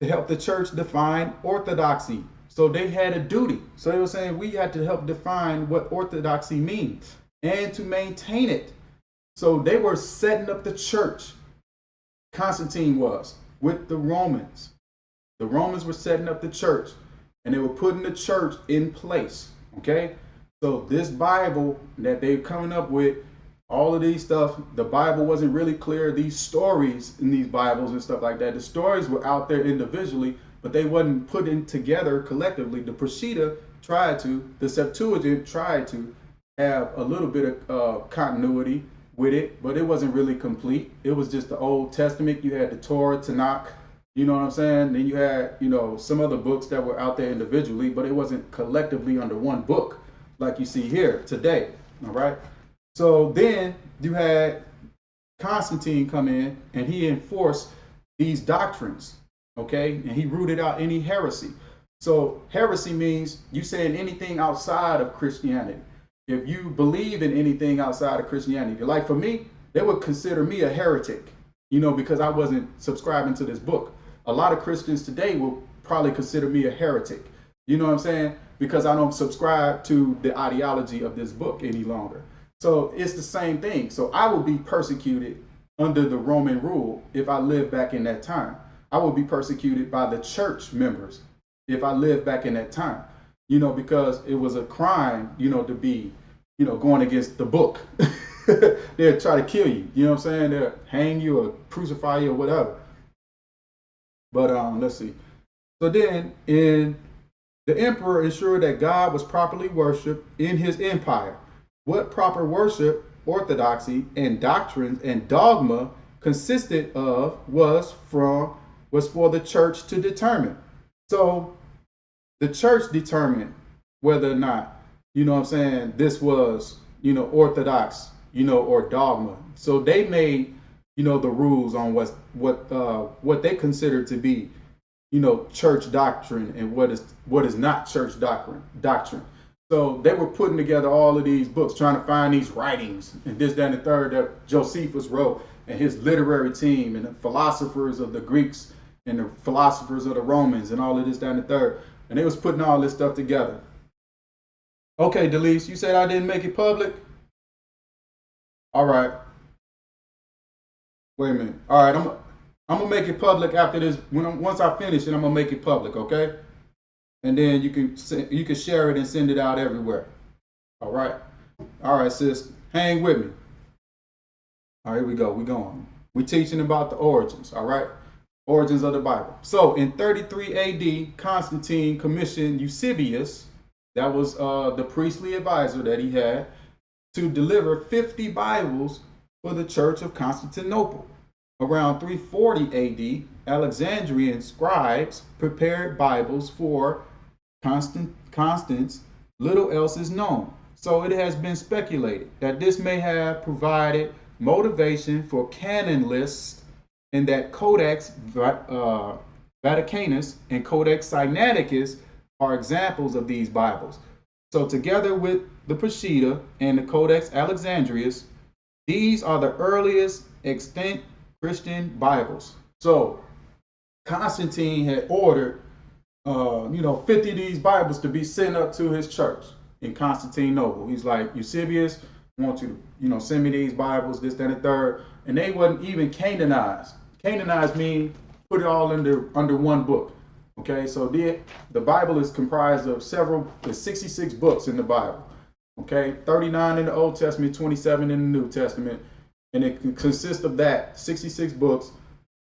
to help the church define orthodoxy. So they had a duty. So they were saying we had to help define what orthodoxy means and to maintain it. So they were setting up the church. Constantine was with the Romans. The Romans were setting up the church and they were putting the church in place. Okay. So this Bible that they're coming up with, all of these stuff, the Bible wasn't really clear. These stories in these Bibles and stuff like that, the stories were out there individually, but they wasn't put in together collectively. The Peshitta tried to, the Septuagint tried to have a little bit of continuity with it, but it wasn't really complete. It was just the Old Testament. You had the Torah, Tanakh, you know what I'm saying? Then you had, some other books that were out there individually, but it wasn't collectively under one book like you see here today, all right? So then you had Constantine come in and he enforced these doctrines, okay? And he rooted out any heresy. So heresy means you saying anything outside of Christianity. If you believe in anything outside of Christianity, like for me, they would consider me a heretic, because I wasn't subscribing to this book. A lot of Christians today will probably consider me a heretic. You know what I'm saying? Because I don't subscribe to the ideology of this book any longer. So it's the same thing. So I will be persecuted under the Roman rule if I live back in that time. I will be persecuted by the church members if I live back in that time, because it was a crime, to be, going against the book. They'll try to kill you. You know what I'm saying? They'll hang you or crucify you or whatever. But let's see. So then the emperor ensured that God was properly worshipped in his empire. What proper worship, orthodoxy, and doctrines and dogma consisted of was for the church to determine. So the church determined whether or not, this was, orthodox, or dogma. So they made, the rules on what they considered to be, church doctrine and what is not church doctrine. So they were putting together all of these books, trying to find these writings and this, that, and the third that Josephus wrote, and his literary team and the philosophers of the Greeks and the philosophers of the Romans and all of this, that, and the third. And they was putting all this stuff together. Okay, Delise, you said I didn't make it public? All right. Wait a minute. All right, I'm gonna make it public after this. Once I finish it, I'm gonna make it public, okay? And then you can share it and send it out everywhere. All right, sis, hang with me. All right, here we go. We're going. We're teaching about the origins. All right, origins of the Bible. So in 33 A.D., Constantine commissioned Eusebius, that was the priestly advisor that he had, to deliver 50 Bibles for the Church of Constantinople. Around 340 A.D., Alexandrian scribes prepared Bibles for Constance. Little else is known. So it has been speculated that this may have provided motivation for canon lists, and that Codex Vaticanus and Codex Sinaiticus are examples of these Bibles. So together with the Peshitta and the Codex Alexandrinus, these are the earliest extant Christian Bibles. So Constantine had ordered 50 of these Bibles to be sent up to his church in Constantinople. He's like, Eusebius, I want you to, send me these Bibles, this, that, and the third. And they wasn't even canonized. Canonized means put it all under one book. Okay, so the Bible is comprised of there's 66 books in the Bible. Okay, 39 in the Old Testament, 27 in the New Testament. And it consists of that 66 books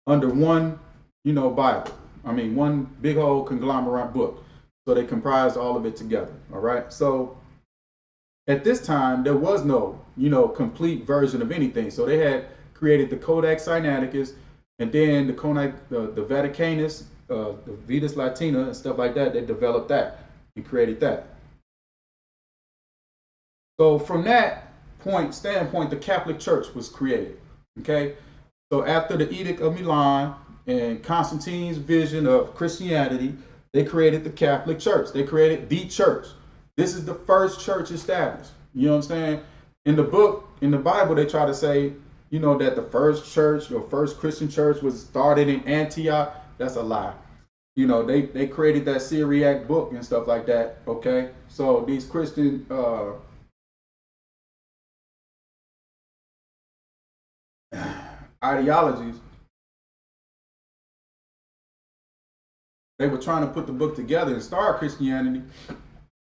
under one, Bible. One big old conglomerate book. So they comprised all of it together. All right. So at this time, there was no, complete version of anything. So they had created the Codex Sinaiticus, and then the Vaticanus, the Vetus Latina and stuff like that. They developed that and created that. So from that standpoint, the Catholic Church was created. Okay. So after the Edict of Milan and Constantine's vision of Christianity, they created the Catholic Church. They created the church. This is the first church established. You know what I'm saying? In the book, in the Bible, they try to say, you know, that the first church or first Christian church was started in Antioch. That's a lie. You know, they created that Syriac book and stuff like that. Okay, so these Christian ideologies, they were trying to put the book together and start Christianity,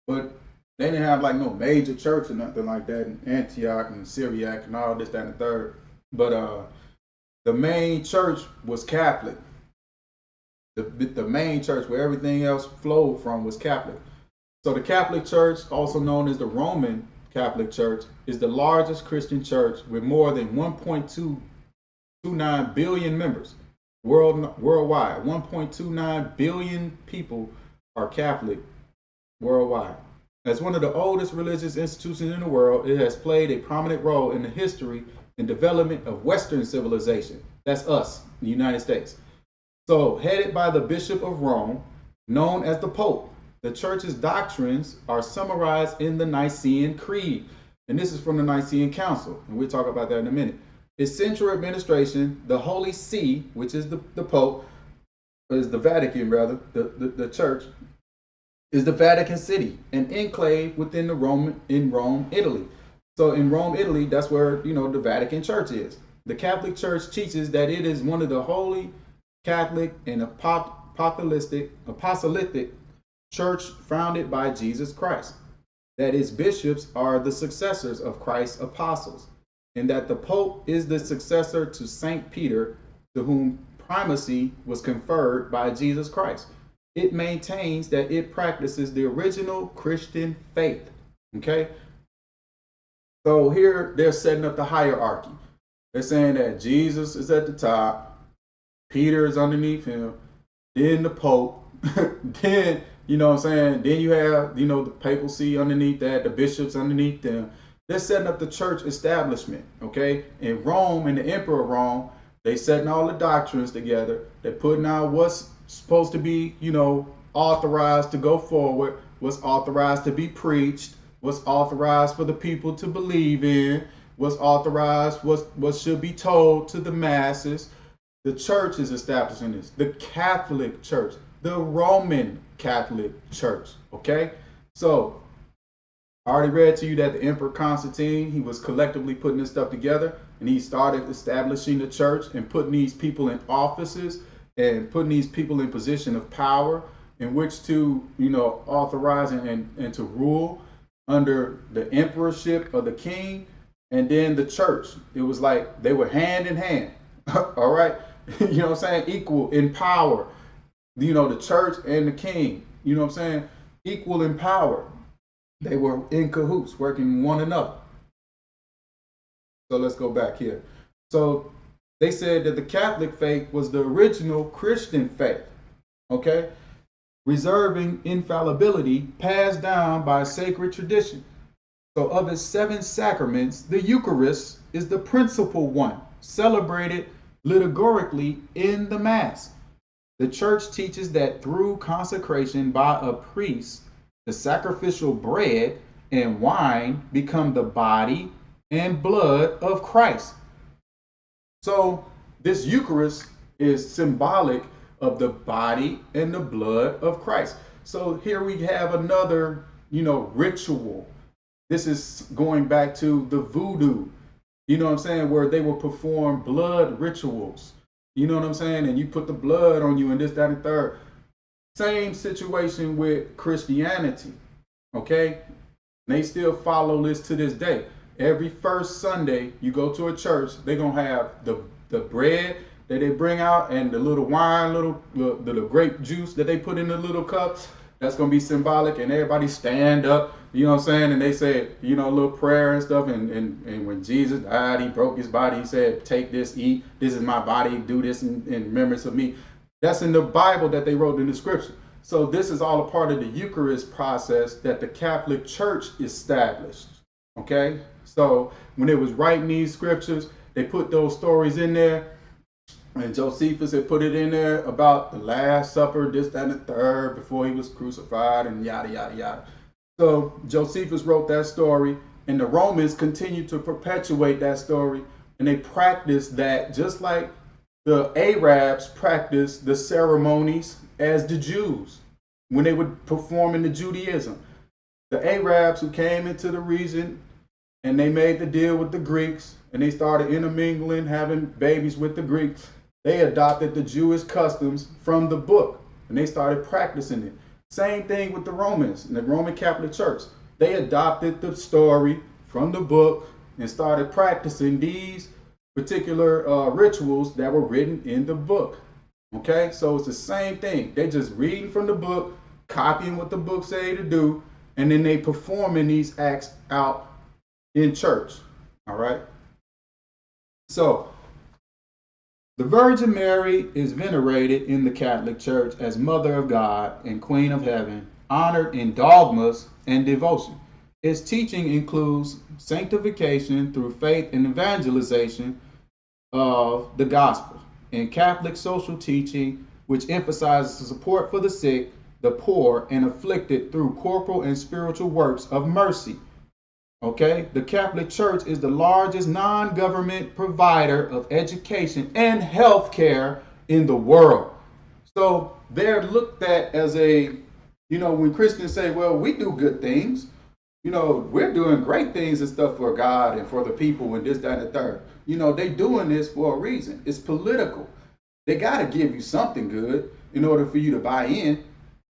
but they didn't have like no major church or nothing like that in Antioch and Syriac and all this, that, and the third. But the main church was Catholic. The main church where everything else flowed from was Catholic. So the Catholic Church, also known as the Roman Catholic Church, is the largest Christian church with more than 1.229 billion members worldwide. 1.29 billion people are Catholic worldwide. As one of the oldest religious institutions in the world, it has played a prominent role in the history and development of Western civilization. That's us, the United States. So, headed by the Bishop of Rome, known as the Pope, the church's doctrines are summarized in the Nicene Creed. And this is from the Nicene Council, and we'll talk about that in a minute. Its central administration, the Holy See, which is the Pope, is the Vatican rather, the church, is the Vatican City, an enclave within Rome, Italy. So in Rome, Italy, that's where, you know, the Vatican Church is. The Catholic Church teaches that it is one of the holy Catholic and apostolic church founded by Jesus Christ, that its bishops are the successors of Christ's apostles, and that the Pope is the successor to Saint Peter, to whom primacy was conferred by Jesus Christ. It maintains that it practices the original Christian faith. Okay? So here they're setting up the hierarchy. They're saying that Jesus is at the top, Peter is underneath him, then the Pope, then, you know what I'm saying, then you have, you know, the papacy underneath that, the bishops underneath them. They're setting up the church establishment, okay? In Rome, and the Emperor of Rome, they setting all the doctrines together. They're putting out what's supposed to be, you know, authorized to go forward, what's authorized to be preached, what's authorized for the people to believe in, what's authorized, what should be told to the masses. The church is establishing this. The Catholic Church, the Roman Catholic Church. Okay? So, I already read to you that the Emperor Constantine, he was collectively putting this stuff together, and he started establishing the church and putting these people in offices and putting these people in position of power in which to, you know, authorize and to rule under the emperorship of the king. And then the church, it was like they were hand in hand. All right? You know what I'm saying? Equal in power. You know, the church and the king, you know what I'm saying? Equal in power. They were in cahoots, working one another. So let's go back here. So they said that the Catholic faith was the original Christian faith, okay? Reserving infallibility passed down by sacred tradition. So of its 7 sacraments, the Eucharist is the principal one, celebrated liturgically in the Mass. The Church teaches that through consecration by a priest, the sacrificial bread and wine become the body and blood of Christ. So this Eucharist is symbolic of the body and the blood of Christ. So here we have another, you know, ritual. This is going back to the voodoo, you know what I'm saying, where they will perform blood rituals. You know what I'm saying? And you put the blood on you and this, that, and third. Same situation with Christianity, okay? They still follow this to this day. Every first Sunday you go to a church, they're going to have the bread that they bring out and the little wine, the grape juice that they put in the little cups. That's going to be symbolic, and everybody stand up, you know what I'm saying? And they say, you know, a little prayer and stuff. And when Jesus died, he broke his body. He said, take this, eat. This is my body. Do this in remembrance of me. That's in the Bible that they wrote in the scripture. So this is all a part of the Eucharist process that the Catholic Church established. Okay? So when they was writing these scriptures, they put those stories in there. And Josephus had put it in there about the Last Supper, this, that, and the third, before he was crucified, and yada, yada, yada. So Josephus wrote that story, and the Romans continued to perpetuate that story, and they practiced that just like the Arabs practiced the ceremonies as the Jews when they would perform in the Judaism. The Arabs who came into the region and they made the deal with the Greeks and they started intermingling, having babies with the Greeks. They adopted the Jewish customs from the book and they started practicing it. Same thing with the Romans and the Roman Catholic Church. They adopted the story from the book and started practicing these particular rituals that were written in the book. Okay, so it's the same thing. They just reading from the book, copying what the book say to do, and then they performing these acts out in church. All right. So the Virgin Mary is venerated in the Catholic Church as Mother of God and Queen of Heaven, honored in dogmas and devotion. Its teaching includes sanctification through faith and evangelization of the gospel, and Catholic social teaching, which emphasizes the support for the sick, the poor, and afflicted through corporal and spiritual works of mercy. Okay, the Catholic Church is the largest non-government provider of education and health care in the world. So they're looked at as a, when Christians say, well, we do good things, we're doing great things and stuff for God and for the people and this, that, and the third. They doing this for a reason. It's political. They got to give you something good in order for you to buy in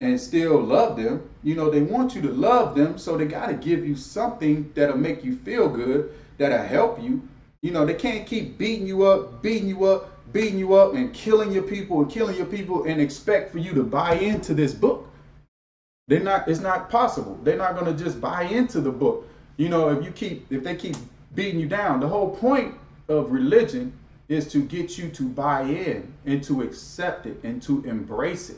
and still love them. They want you to love them, so they got to give you something that'll make you feel good, that'll help you. They can't keep beating you up, and killing your people and expect for you to buy into this book. It's not possible. They're not going to just buy into the book. If they keep beating you down, the whole point of religion is to get you to buy in and to accept it and to embrace it.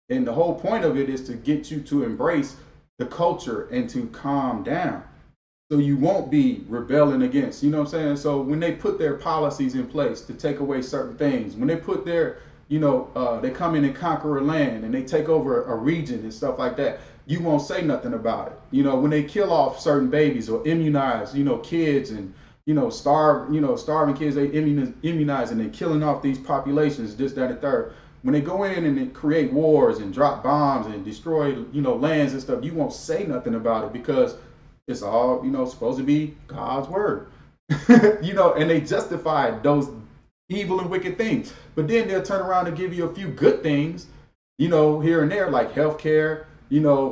And the whole point of it is to get you to embrace the culture and to calm down so you won't be rebelling against, you know what I'm saying? So when they put their policies in place to take away certain things, when they put their, they come in and conquer a land and they take over a region and stuff like that, you won't say nothing about it. When they kill off certain babies or immunize, kids and, starving kids, they immunize and they're killing off these populations, this, that, and third. When they go in and they create wars and drop bombs and destroy, lands and stuff, you won't say nothing about it because it's all, supposed to be God's word, and they justify those evil and wicked things. But then they'll turn around and give you a few good things, here and there, like healthcare,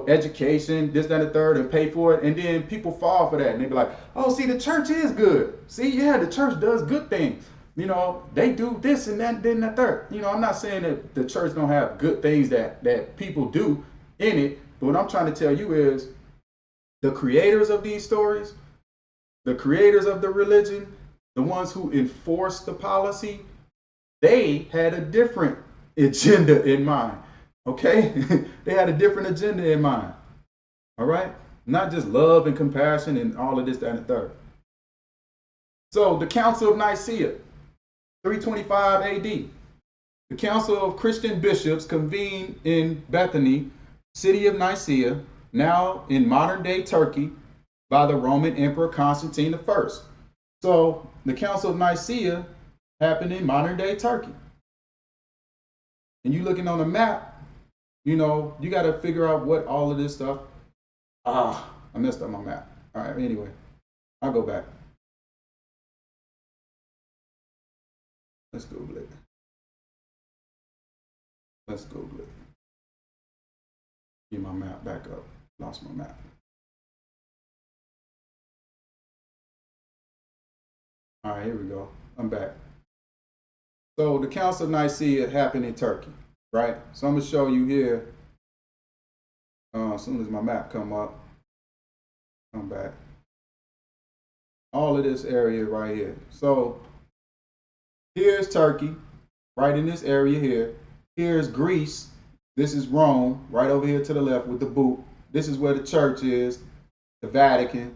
education, this, that, and the third, and pay for it. And then people fall for that and they be like, oh, see, the church is good. See, yeah, the church does good things. They do this and that, then that, third. I'm not saying that the church don't have good things that people do in it, but what I'm trying to tell you is the creators of these stories, the creators of the religion, the ones who enforce the policy, they had a different agenda in mind. Okay? They had a different agenda in mind. All right? Not just love and compassion and all of this, that, and the third. So the Council of Nicaea, 325 AD. The Council of Christian Bishops convened in Bethany, city of Nicaea, now in modern-day Turkey, by the Roman Emperor Constantine I. So the Council of Nicaea happened in modern-day Turkey. And you looking on a map, you got to figure out what all of this stuff. I messed up my map. All right, anyway, I'll go back. Let's Google it. Get my map back up. Lost my map. All right, here we go. I'm back. So the Council of Nicaea happened in Turkey, right? So I'm going to show you here. As soon as my map come back. All of this area right here. So here's Turkey, right in this area here. Here's Greece. This is Rome, right over here to the left with the boot. This is where the church is, the Vatican.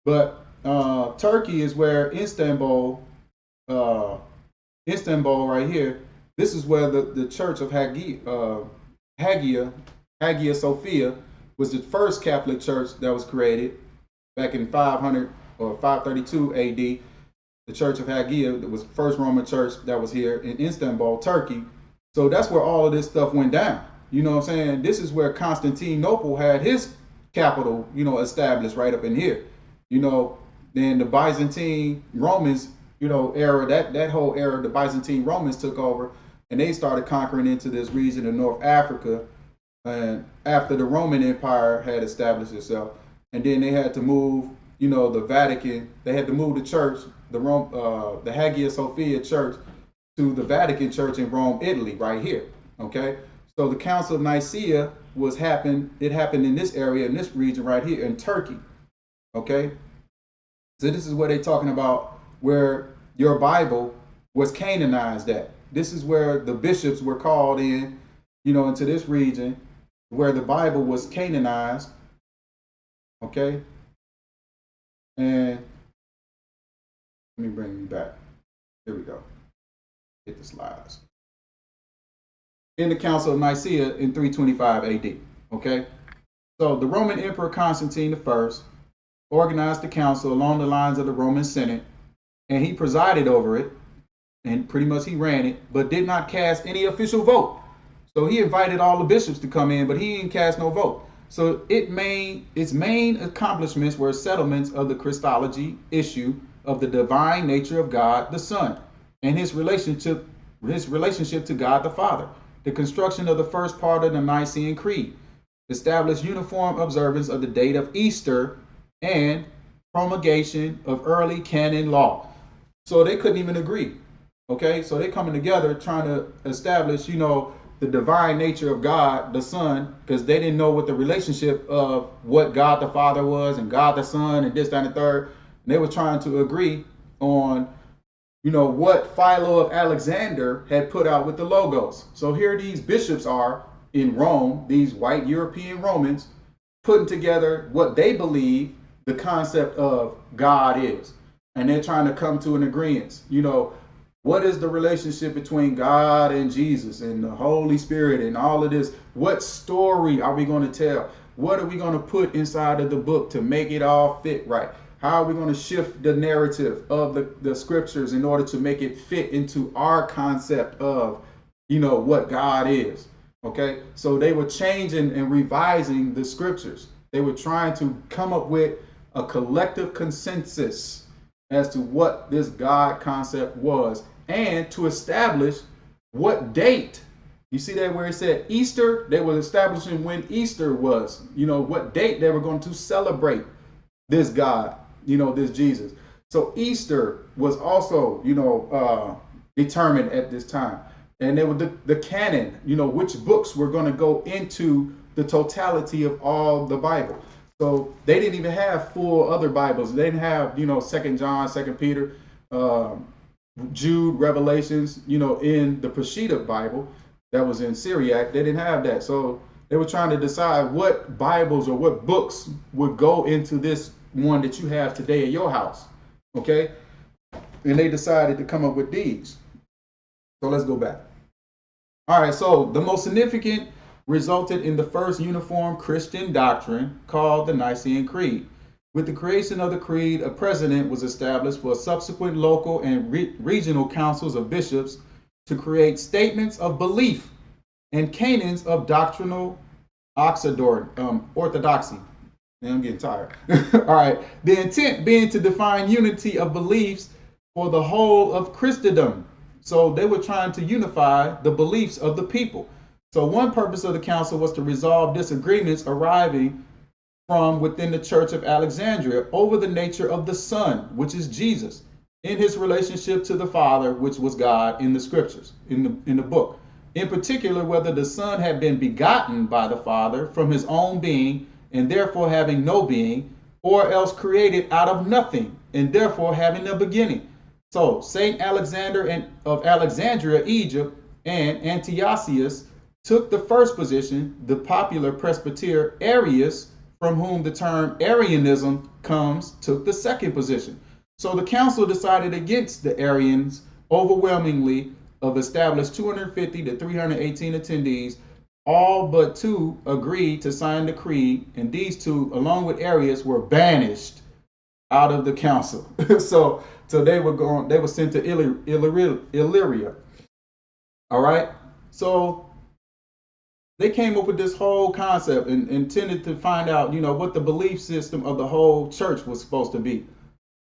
But Turkey is where Istanbul right here, this is where the Church of Hagia Sophia was the first Catholic church that was created back in 500 or 532 AD. The Church of Hagia, that was the first Roman church that was here in Istanbul, Turkey. So that's where all of this stuff went down. You know what I'm saying? This is where Constantinople had his capital, established right up in here. Then the Byzantine Romans, era, that whole era, the Byzantine Romans took over and they started conquering into this region of North Africa. And after the Roman Empire had established itself, and then they had to move, the Vatican, they had to move the church, the Hagia Sophia Church, to the Vatican Church in Rome, Italy, right here. Okay, so the Council of Nicaea it happened in this area, in this region right here in Turkey. Okay, so this is where they're talking about where your Bible was canonized at. This is where the bishops were called in, into this region where the Bible was canonized. Okay, and let me bring you back. Here we go. Hit the slides. In the Council of Nicaea in 325 AD. Okay, so the Roman Emperor Constantine I organized the council along the lines of the Roman Senate, and he presided over it, and pretty much he ran it, but did not cast any official vote. So he invited all the bishops to come in, but he didn't cast no vote. So its main accomplishments were settlements of the Christology issue of the divine nature of God the Son and his relationship to God the Father, the construction of the first part of the Nicene Creed, established uniform observance of the date of Easter, and promulgation of early canon law. So they couldn't even agree. Okay, so they're coming together trying to establish, the divine nature of God the Son, because they didn't know what the relationship of what God the Father was and God the Son and this, that, and the third. And they were trying to agree on, what Philo of Alexander had put out with the Logos. So here these bishops are in Rome, these white European Romans, putting together what they believe the concept of God is. And they're trying to come to an agreement. What is the relationship between God and Jesus and the Holy Spirit and all of this? What story are we going to tell? What are we going to put inside of the book to make it all fit right? How are we going to shift the narrative of the scriptures in order to make it fit into our concept of, what God is? Okay, so they were changing and revising the scriptures. They were trying to come up with a collective consensus as to what this God concept was, and to establish what date. You see that where it said Easter, they were establishing when Easter was, what date they were going to celebrate this God, this Jesus. So Easter was also, determined at this time. And there were the canon, which books were going to go into the totality of all the Bible. So they didn't even have full other Bibles. They didn't have, 2 John, 2 Peter, Jude, Revelations, in the Peshitta Bible that was in Syriac. They didn't have that. So they were trying to decide what Bibles or what books would go into this one that you have today at your house. Okay. And they decided to come up with these. So let's go back. All right. So the most significant resulted in the first uniform Christian doctrine called the Nicene Creed. With the creation of the creed, a precedent was established for subsequent local and regional councils of bishops to create statements of belief and canons of doctrinal orthodoxy. Man, I'm getting tired. All right. The intent being to define unity of beliefs for the whole of Christendom. So they were trying to unify the beliefs of the people. So one purpose of the council was to resolve disagreements arising from within the Church of Alexandria over the nature of the Son, which is Jesus, in his relationship to the Father, which was God in the scriptures, in the book. In particular, whether the Son had been begotten by the Father from his own being, and therefore having no being, or else created out of nothing, and therefore having a beginning. So Saint Alexander of Alexandria, Egypt, and Antiochus took the first position. The popular presbyter Arius, from whom the term Arianism comes, took the second position. So the council decided against the Arians overwhelmingly, of established 250 to 318 attendees. all but two agreed to sign the creed, and these two, along with Arius, were banished out of the council. so they were going. They were sent to Illyria. All right. So they came up with this whole concept and intended to find out, what the belief system of the whole church was supposed to be.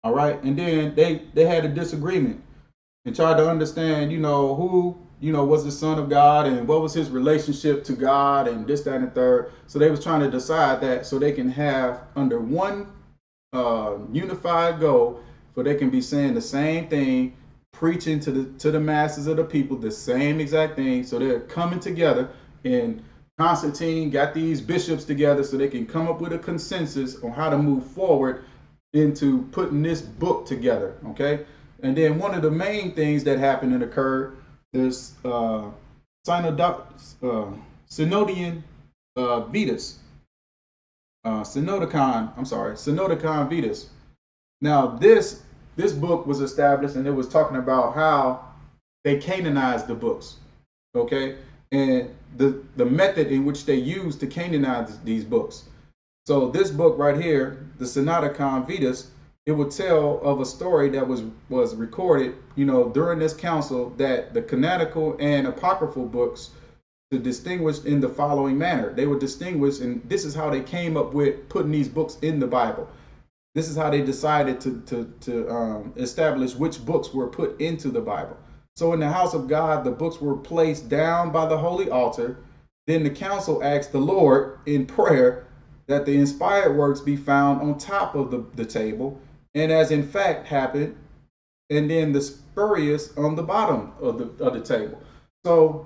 All right. And then they had a disagreement and tried to understand, who, was the Son of God and what was his relationship to God and this, that, and the third. So they was trying to decide that so they can have under one unified goal, for they can be saying the same thing, preaching to the masses of the people the same exact thing. So they're coming together, and Constantine got these bishops together so they can come up with a consensus on how to move forward into putting this book together. Okay. And then one of the main things that happened and occurred is Synodian Vetus. Synodicon Vetus. Now this book was established, and it was talking about how they canonized the books. Okay. And the method in which they used to canonize these books. So this book right here, the Synodicon Vetus, it would tell of a story that was recorded, during this council, that the canonical and apocryphal books to distinguish in the following manner. They were distinguished, and this is how they came up with putting these books in the Bible. This is how they decided to establish which books were put into the Bible. So in the house of God, the books were placed down by the holy altar. Then the council asked the Lord in prayer that the inspired works be found on top of the table, and as in fact happened, and then the spurious on the bottom of the table. So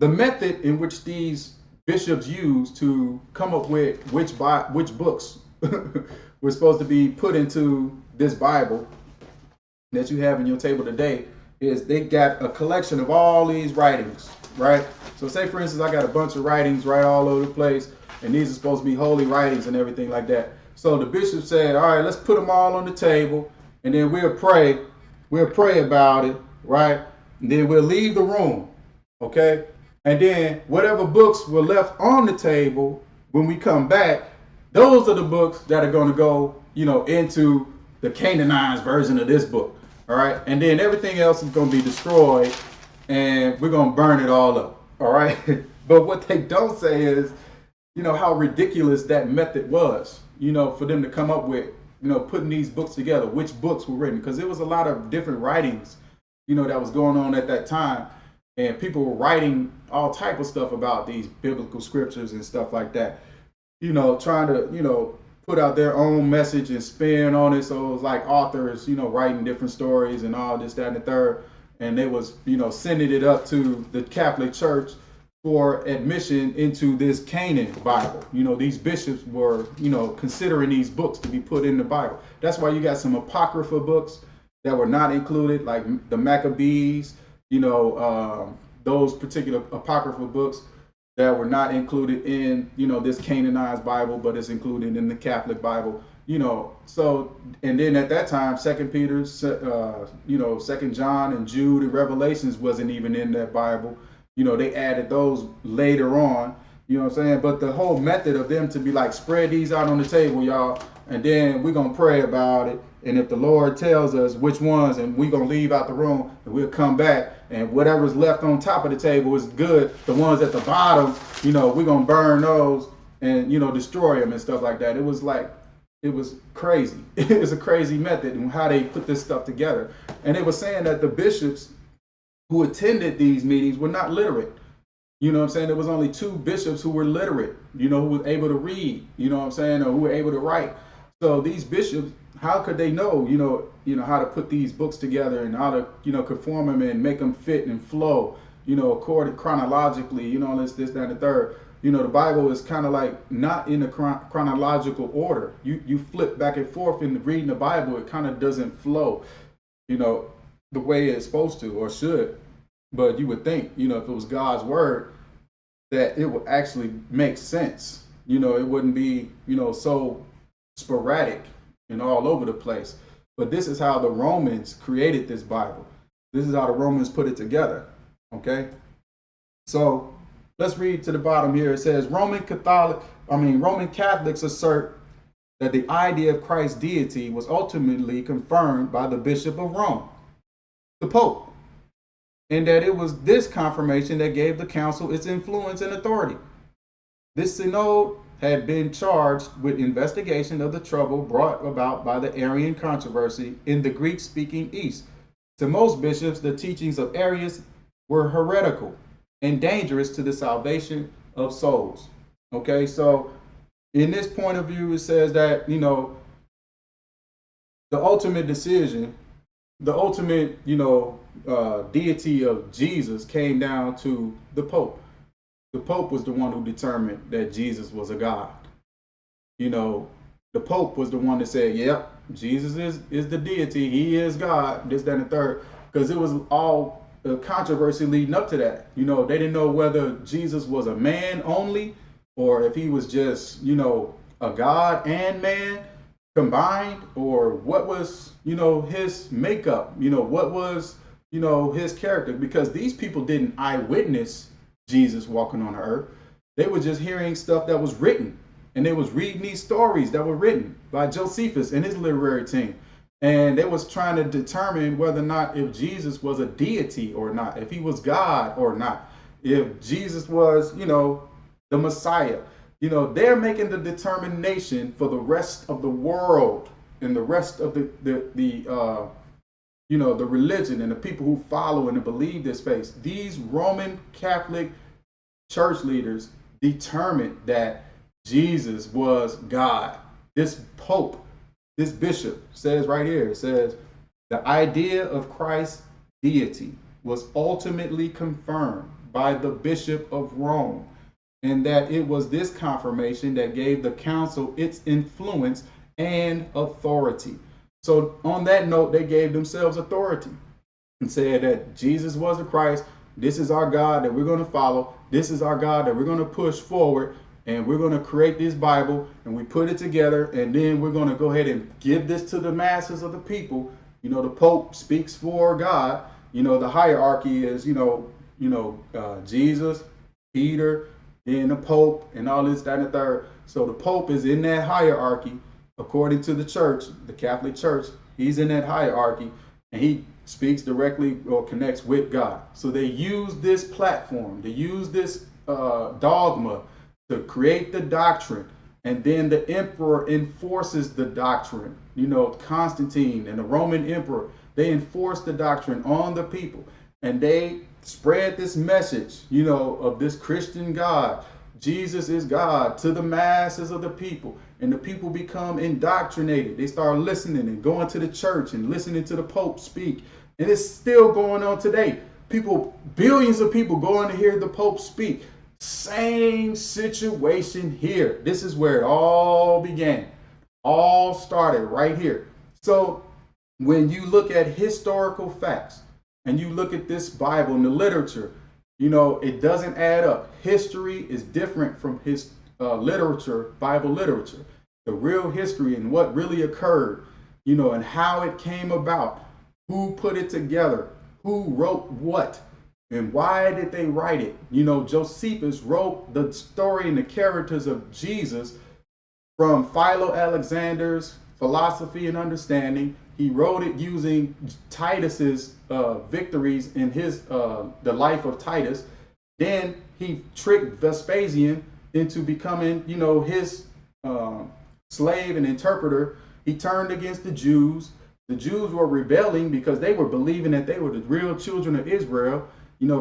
the method in which these bishops used to come up with which books were supposed to be put into this Bible that you have in your table today is they got a collection of all these writings, right? So say, for instance, I got a bunch of writings right all over the place, and these are supposed to be holy writings and everything like that. So the bishop said, all right, let's put them all on the table, and then we'll pray about it, right? And then we'll leave the room, okay? And then whatever books were left on the table, when we come back, those are the books that are going to go, into the canonized version of this book. All right. And then everything else is going to be destroyed, and we're going to burn it all up. All right. But what they don't say is, how ridiculous that method was, for them to come up with, putting these books together, which books were written, because there was a lot of different writings, that was going on at that time. And people were writing all type of stuff about these biblical scriptures and stuff like that, trying to, put out their own message and spin on it. So it was like authors, writing different stories and all this, that, and the third. And they was, sending it up to the Catholic Church for admission into this Canaan Bible. These bishops were, considering these books to be put in the Bible. That's why you got some apocryphal books that were not included, like the Maccabees, those particular apocryphal books that were not included in, this canonized Bible, but it's included in the Catholic Bible, So, and then at that time, 2 Peter, 2 John and Jude and Revelations wasn't even in that Bible. They added those later on, what I'm saying? But the whole method of them to be like, spread these out on the table, y'all, and then we're going to pray about it. And if the Lord tells us which ones, and we're going to leave out the room, and we'll come back, and whatever's left on top of the table is good. The ones at the bottom, we're going to burn those and, destroy them and stuff like that. It was crazy. It was a crazy method and how they put this stuff together. And they were saying that the bishops who attended these meetings were not literate. What I'm saying? There was only 2 bishops who were literate, who were able to read, what I'm saying, or who were able to write. So these bishops, how could they know, how to put these books together and how to, conform them and make them fit and flow, according chronologically, this, that, and the third. The Bible is kind of like not in a chronological order. You flip back and forth in reading the Bible, it kind of doesn't flow, the way it's supposed to or should. But you would think, if it was God's word, that it would actually make sense. It wouldn't be, so sporadic and all over the place. But this is how the Romans created this Bible. This is how the Romans put it together. Okay. So let's read to the bottom here. It says Roman Catholics assert that the idea of Christ's deity was ultimately confirmed by the Bishop of Rome, the Pope, and that it was this confirmation that gave the council its influence and authority. This synod had been charged with investigation of the trouble brought about by the Arian controversy in the Greek-speaking East. To most bishops, the teachings of Arius were heretical and dangerous to the salvation of souls. Okay, so in this point of view, it says that, you know, the ultimate decision, the ultimate, deity of Jesus came down to the Pope. The Pope was the one who determined that Jesus was a God. You know, the Pope was the one that said, yep, Jesus is the deity. He is God, this, that, and the third. Because it was all controversy leading up to that. You know, they didn't know whether Jesus was a man only or if he was just, a God and man combined, or what was, his makeup, what was, his character. Because these people didn't eyewitness Jesus walking on the earth. They were just hearing stuff that was written. And they was reading these stories that were written by Josephus and his literary team. And they was trying to determine whether or not if Jesus was a deity or not, if he was God or not, if Jesus was, the Messiah. They're making the determination for the rest of the world and the rest of the religion and the people who follow and believe this faith. These Roman Catholic church leaders determined that Jesus was God. This Pope, this bishop says right here, it says the idea of Christ's deity was ultimately confirmed by the Bishop of Rome, and that it was this confirmation that gave the council its influence and authority. So on that note, they gave themselves authority and said that Jesus was the Christ. This is our God that we're going to follow. This is our God that we're going to push forward. And we're going to create this Bible and we put it together. And then we're going to go ahead and give this to the masses of the people. The Pope speaks for God. The hierarchy is, Jesus, Peter, then the Pope, and all this, that, and the third. So the Pope is in that hierarchy, according to the church, the Catholic Church. He's in that hierarchy, and he speaks directly or connects with God. So they use this platform, they use this dogma to create the doctrine, and then the emperor enforces the doctrine. Constantine and the Roman emperor, they enforce the doctrine on the people, and they spread this message, of this Christian God. Jesus is God to the masses of the people, and the people become indoctrinated. They start listening and going to the church and listening to the Pope speak, and it's still going on today. Billions of people going to hear the Pope speak. Same situation here. This is where it all began. All started right here. So when you look at historical facts and you look at this Bible and the literature, it doesn't add up. History is different from his literature, Bible literature. The real history and what really occurred, and how it came about, who put it together, who wrote what, and why did they write it? Josephus wrote the story and the characters of Jesus from Philo Alexander's Philosophy and Understanding. He wrote it using Titus's victories in his the life of Titus. Then he tricked Vespasian into becoming, his slave and interpreter. He turned against the Jews. The Jews were rebelling because they were believing that they were the real children of Israel.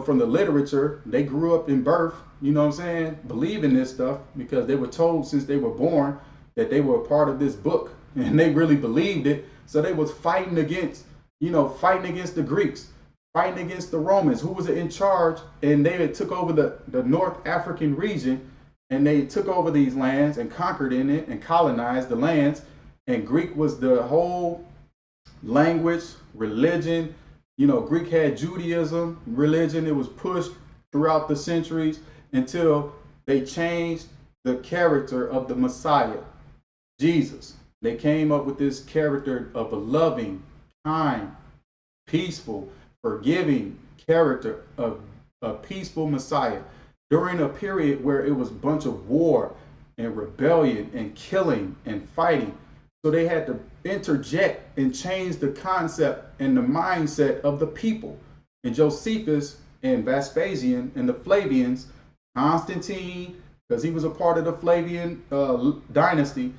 From the literature, they grew up in birth, believing this stuff because they were told since they were born that they were a part of this book, and they really believed it. So they was fighting against the Greeks, fighting against the Romans, who was in charge, and they had took over the North African region, and they took over these lands and conquered in it and colonized the lands. And Greek was the whole language, religion. Greek had Judaism, religion. It was pushed throughout the centuries until they changed the character of the Messiah, Jesus. They came up with this character of a loving, kind, peaceful, forgiving character of a peaceful Messiah. during a period where it was a bunch of war and rebellion and killing and fighting. So they had to interject and change the concept and the mindset of the people. And Josephus and Vespasian and the Flavians, Constantine, because he was a part of the Flavian dynasty,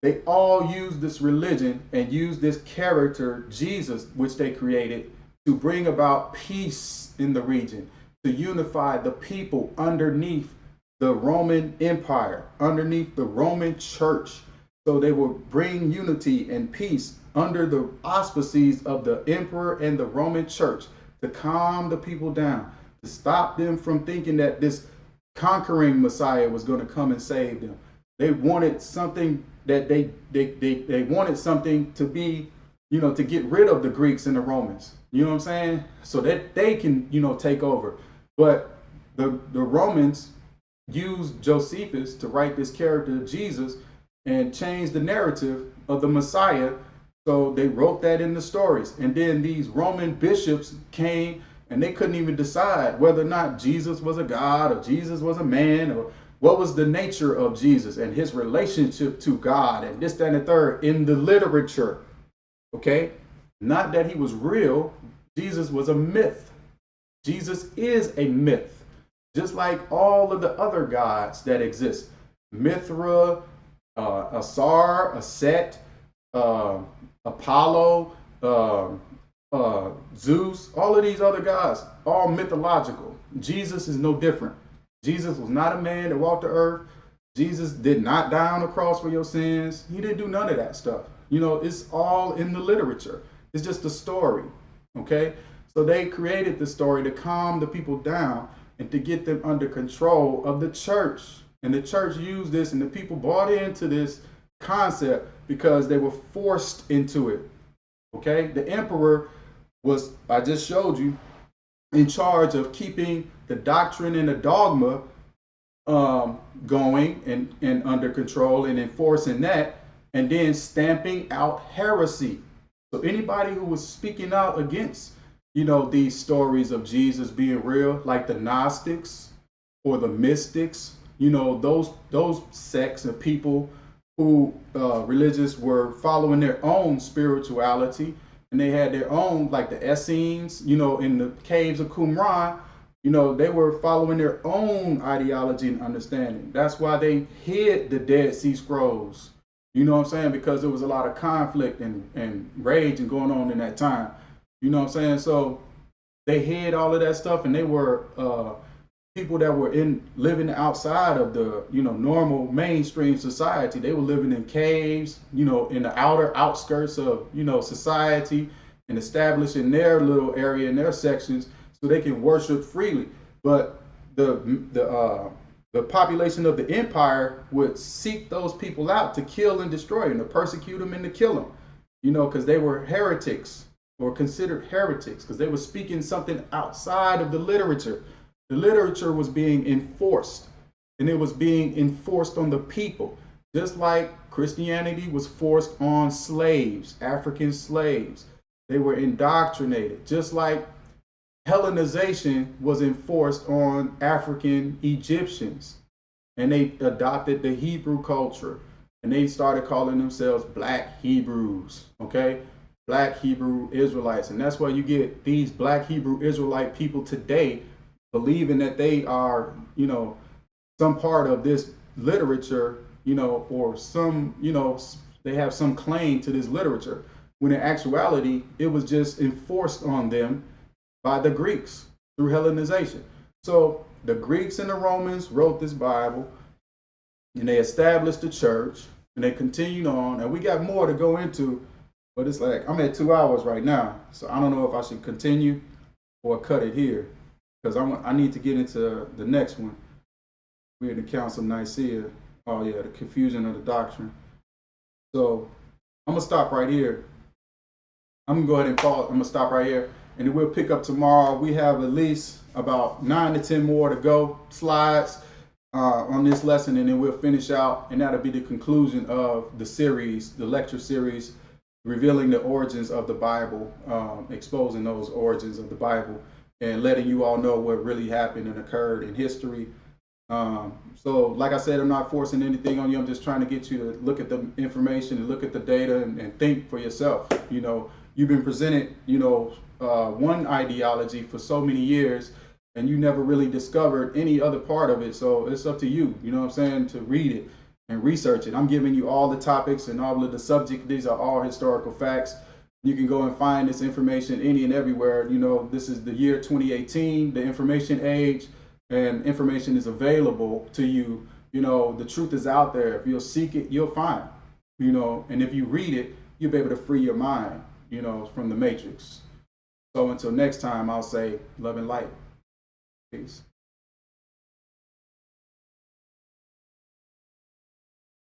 they all used this religion and used this character, Jesus, which they created, to bring about peace in the region, to unify the people underneath the Roman Empire, underneath the Roman Church. So they will bring unity and peace under the auspices of the emperor and the Roman Church, to calm the people down, to stop them from thinking that this conquering Messiah was going to come and save them. They wanted something that they wanted something to be, to get rid of the Greeks and the Romans. You know what I'm saying? So that they can, take over. But the Romans used Josephus to write this character of Jesus and change the narrative of the Messiah. So they wrote that in the stories. And then these Roman bishops came and they couldn't even decide whether or not Jesus was a god or Jesus was a man, or what was the nature of Jesus and his relationship to God and this, that, and the third in the literature. Okay? Not that he was real. Jesus was a myth. Jesus is a myth, just like all of the other gods that exist. Mithra, Asar, Aset, Apollo, Zeus, all of these other gods, all mythological. Jesus is no different. Jesus was not a man that walked the earth. Jesus did not die on the cross for your sins. He didn't do none of that stuff. It's all in the literature. It's just a story. Okay? So they created the story to calm the people down and to get them under control of the church. And the church used this, and the people bought into this concept because they were forced into it. Okay? The emperor was, I just showed you, in charge of keeping the doctrine and the dogma going and under control and enforcing that, and then stamping out heresy. So anybody who was speaking out against, these stories of Jesus being real, like the Gnostics or the mystics, those sects of people who religious were following their own spirituality, and they had their own, like the Essenes, in the caves of Qumran, they were following their own ideology and understanding. That's why they hid the Dead Sea Scrolls. You know what I'm saying? Because there was a lot of conflict and rage and going on in that time. You know what I'm saying? So they hid all of that stuff, and they were people that were living outside of the, normal mainstream society. They were living in caves, in the outer outskirts of, society, and establishing their little area and their sections so they can worship freely. But the population of the empire would seek those people out to kill and destroy them, to persecute them and to kill them, because they were heretics, or considered heretics, because they were speaking something outside of the literature. The literature was being enforced, and it was being enforced on the people, just like Christianity was forced on slaves, African slaves. They were indoctrinated, just like Hellenization was enforced on African Egyptians, and they adopted the Hebrew culture, and they started calling themselves Black Hebrews, okay? Black Hebrew Israelites. And that's why you get these Black Hebrew Israelite people today believing that they are, some part of this literature, or some, they have some claim to this literature, when in actuality, it was just enforced on them by the Greeks through Hellenization. So the Greeks and the Romans wrote this Bible, and they established the church, and they continued on. And we got more to go into, but it's like, I'm at 2 hours right now. So I don't know if I should continue or cut it here, because I need to get into the next one. We're in the Council of Nicaea. Oh yeah, the confusion of the doctrine. So I'm gonna stop right here. I'm gonna go ahead and pause. I'm gonna stop right here, and then we'll pick up tomorrow. We have at least about 9 to 10 more to go, slides on this lesson, and then we'll finish out, and that'll be the conclusion of the series, the lecture series, revealing the origins of the Bible, exposing those origins of the Bible. and letting you all know what really happened and occurred in history. So like I said, I'm not forcing anything on you. I'm just trying to get you to look at the information and look at the data and think for yourself. You know, you've been presented, you know, one ideology for so many years, and you never really discovered any other part of it. So it's up to you, you know what I'm saying, to read it and research it. I'm giving you all the topics and all of the subject. These are all historical facts. You can go and find this information any and everywhere. You know, this is the year 2018, the information age, and information is available to you. You know, the truth is out there. If you'll seek it, you'll find, you know, and if you read it, you'll be able to free your mind, you know, from the matrix. So until next time, I'll say love and light. Peace.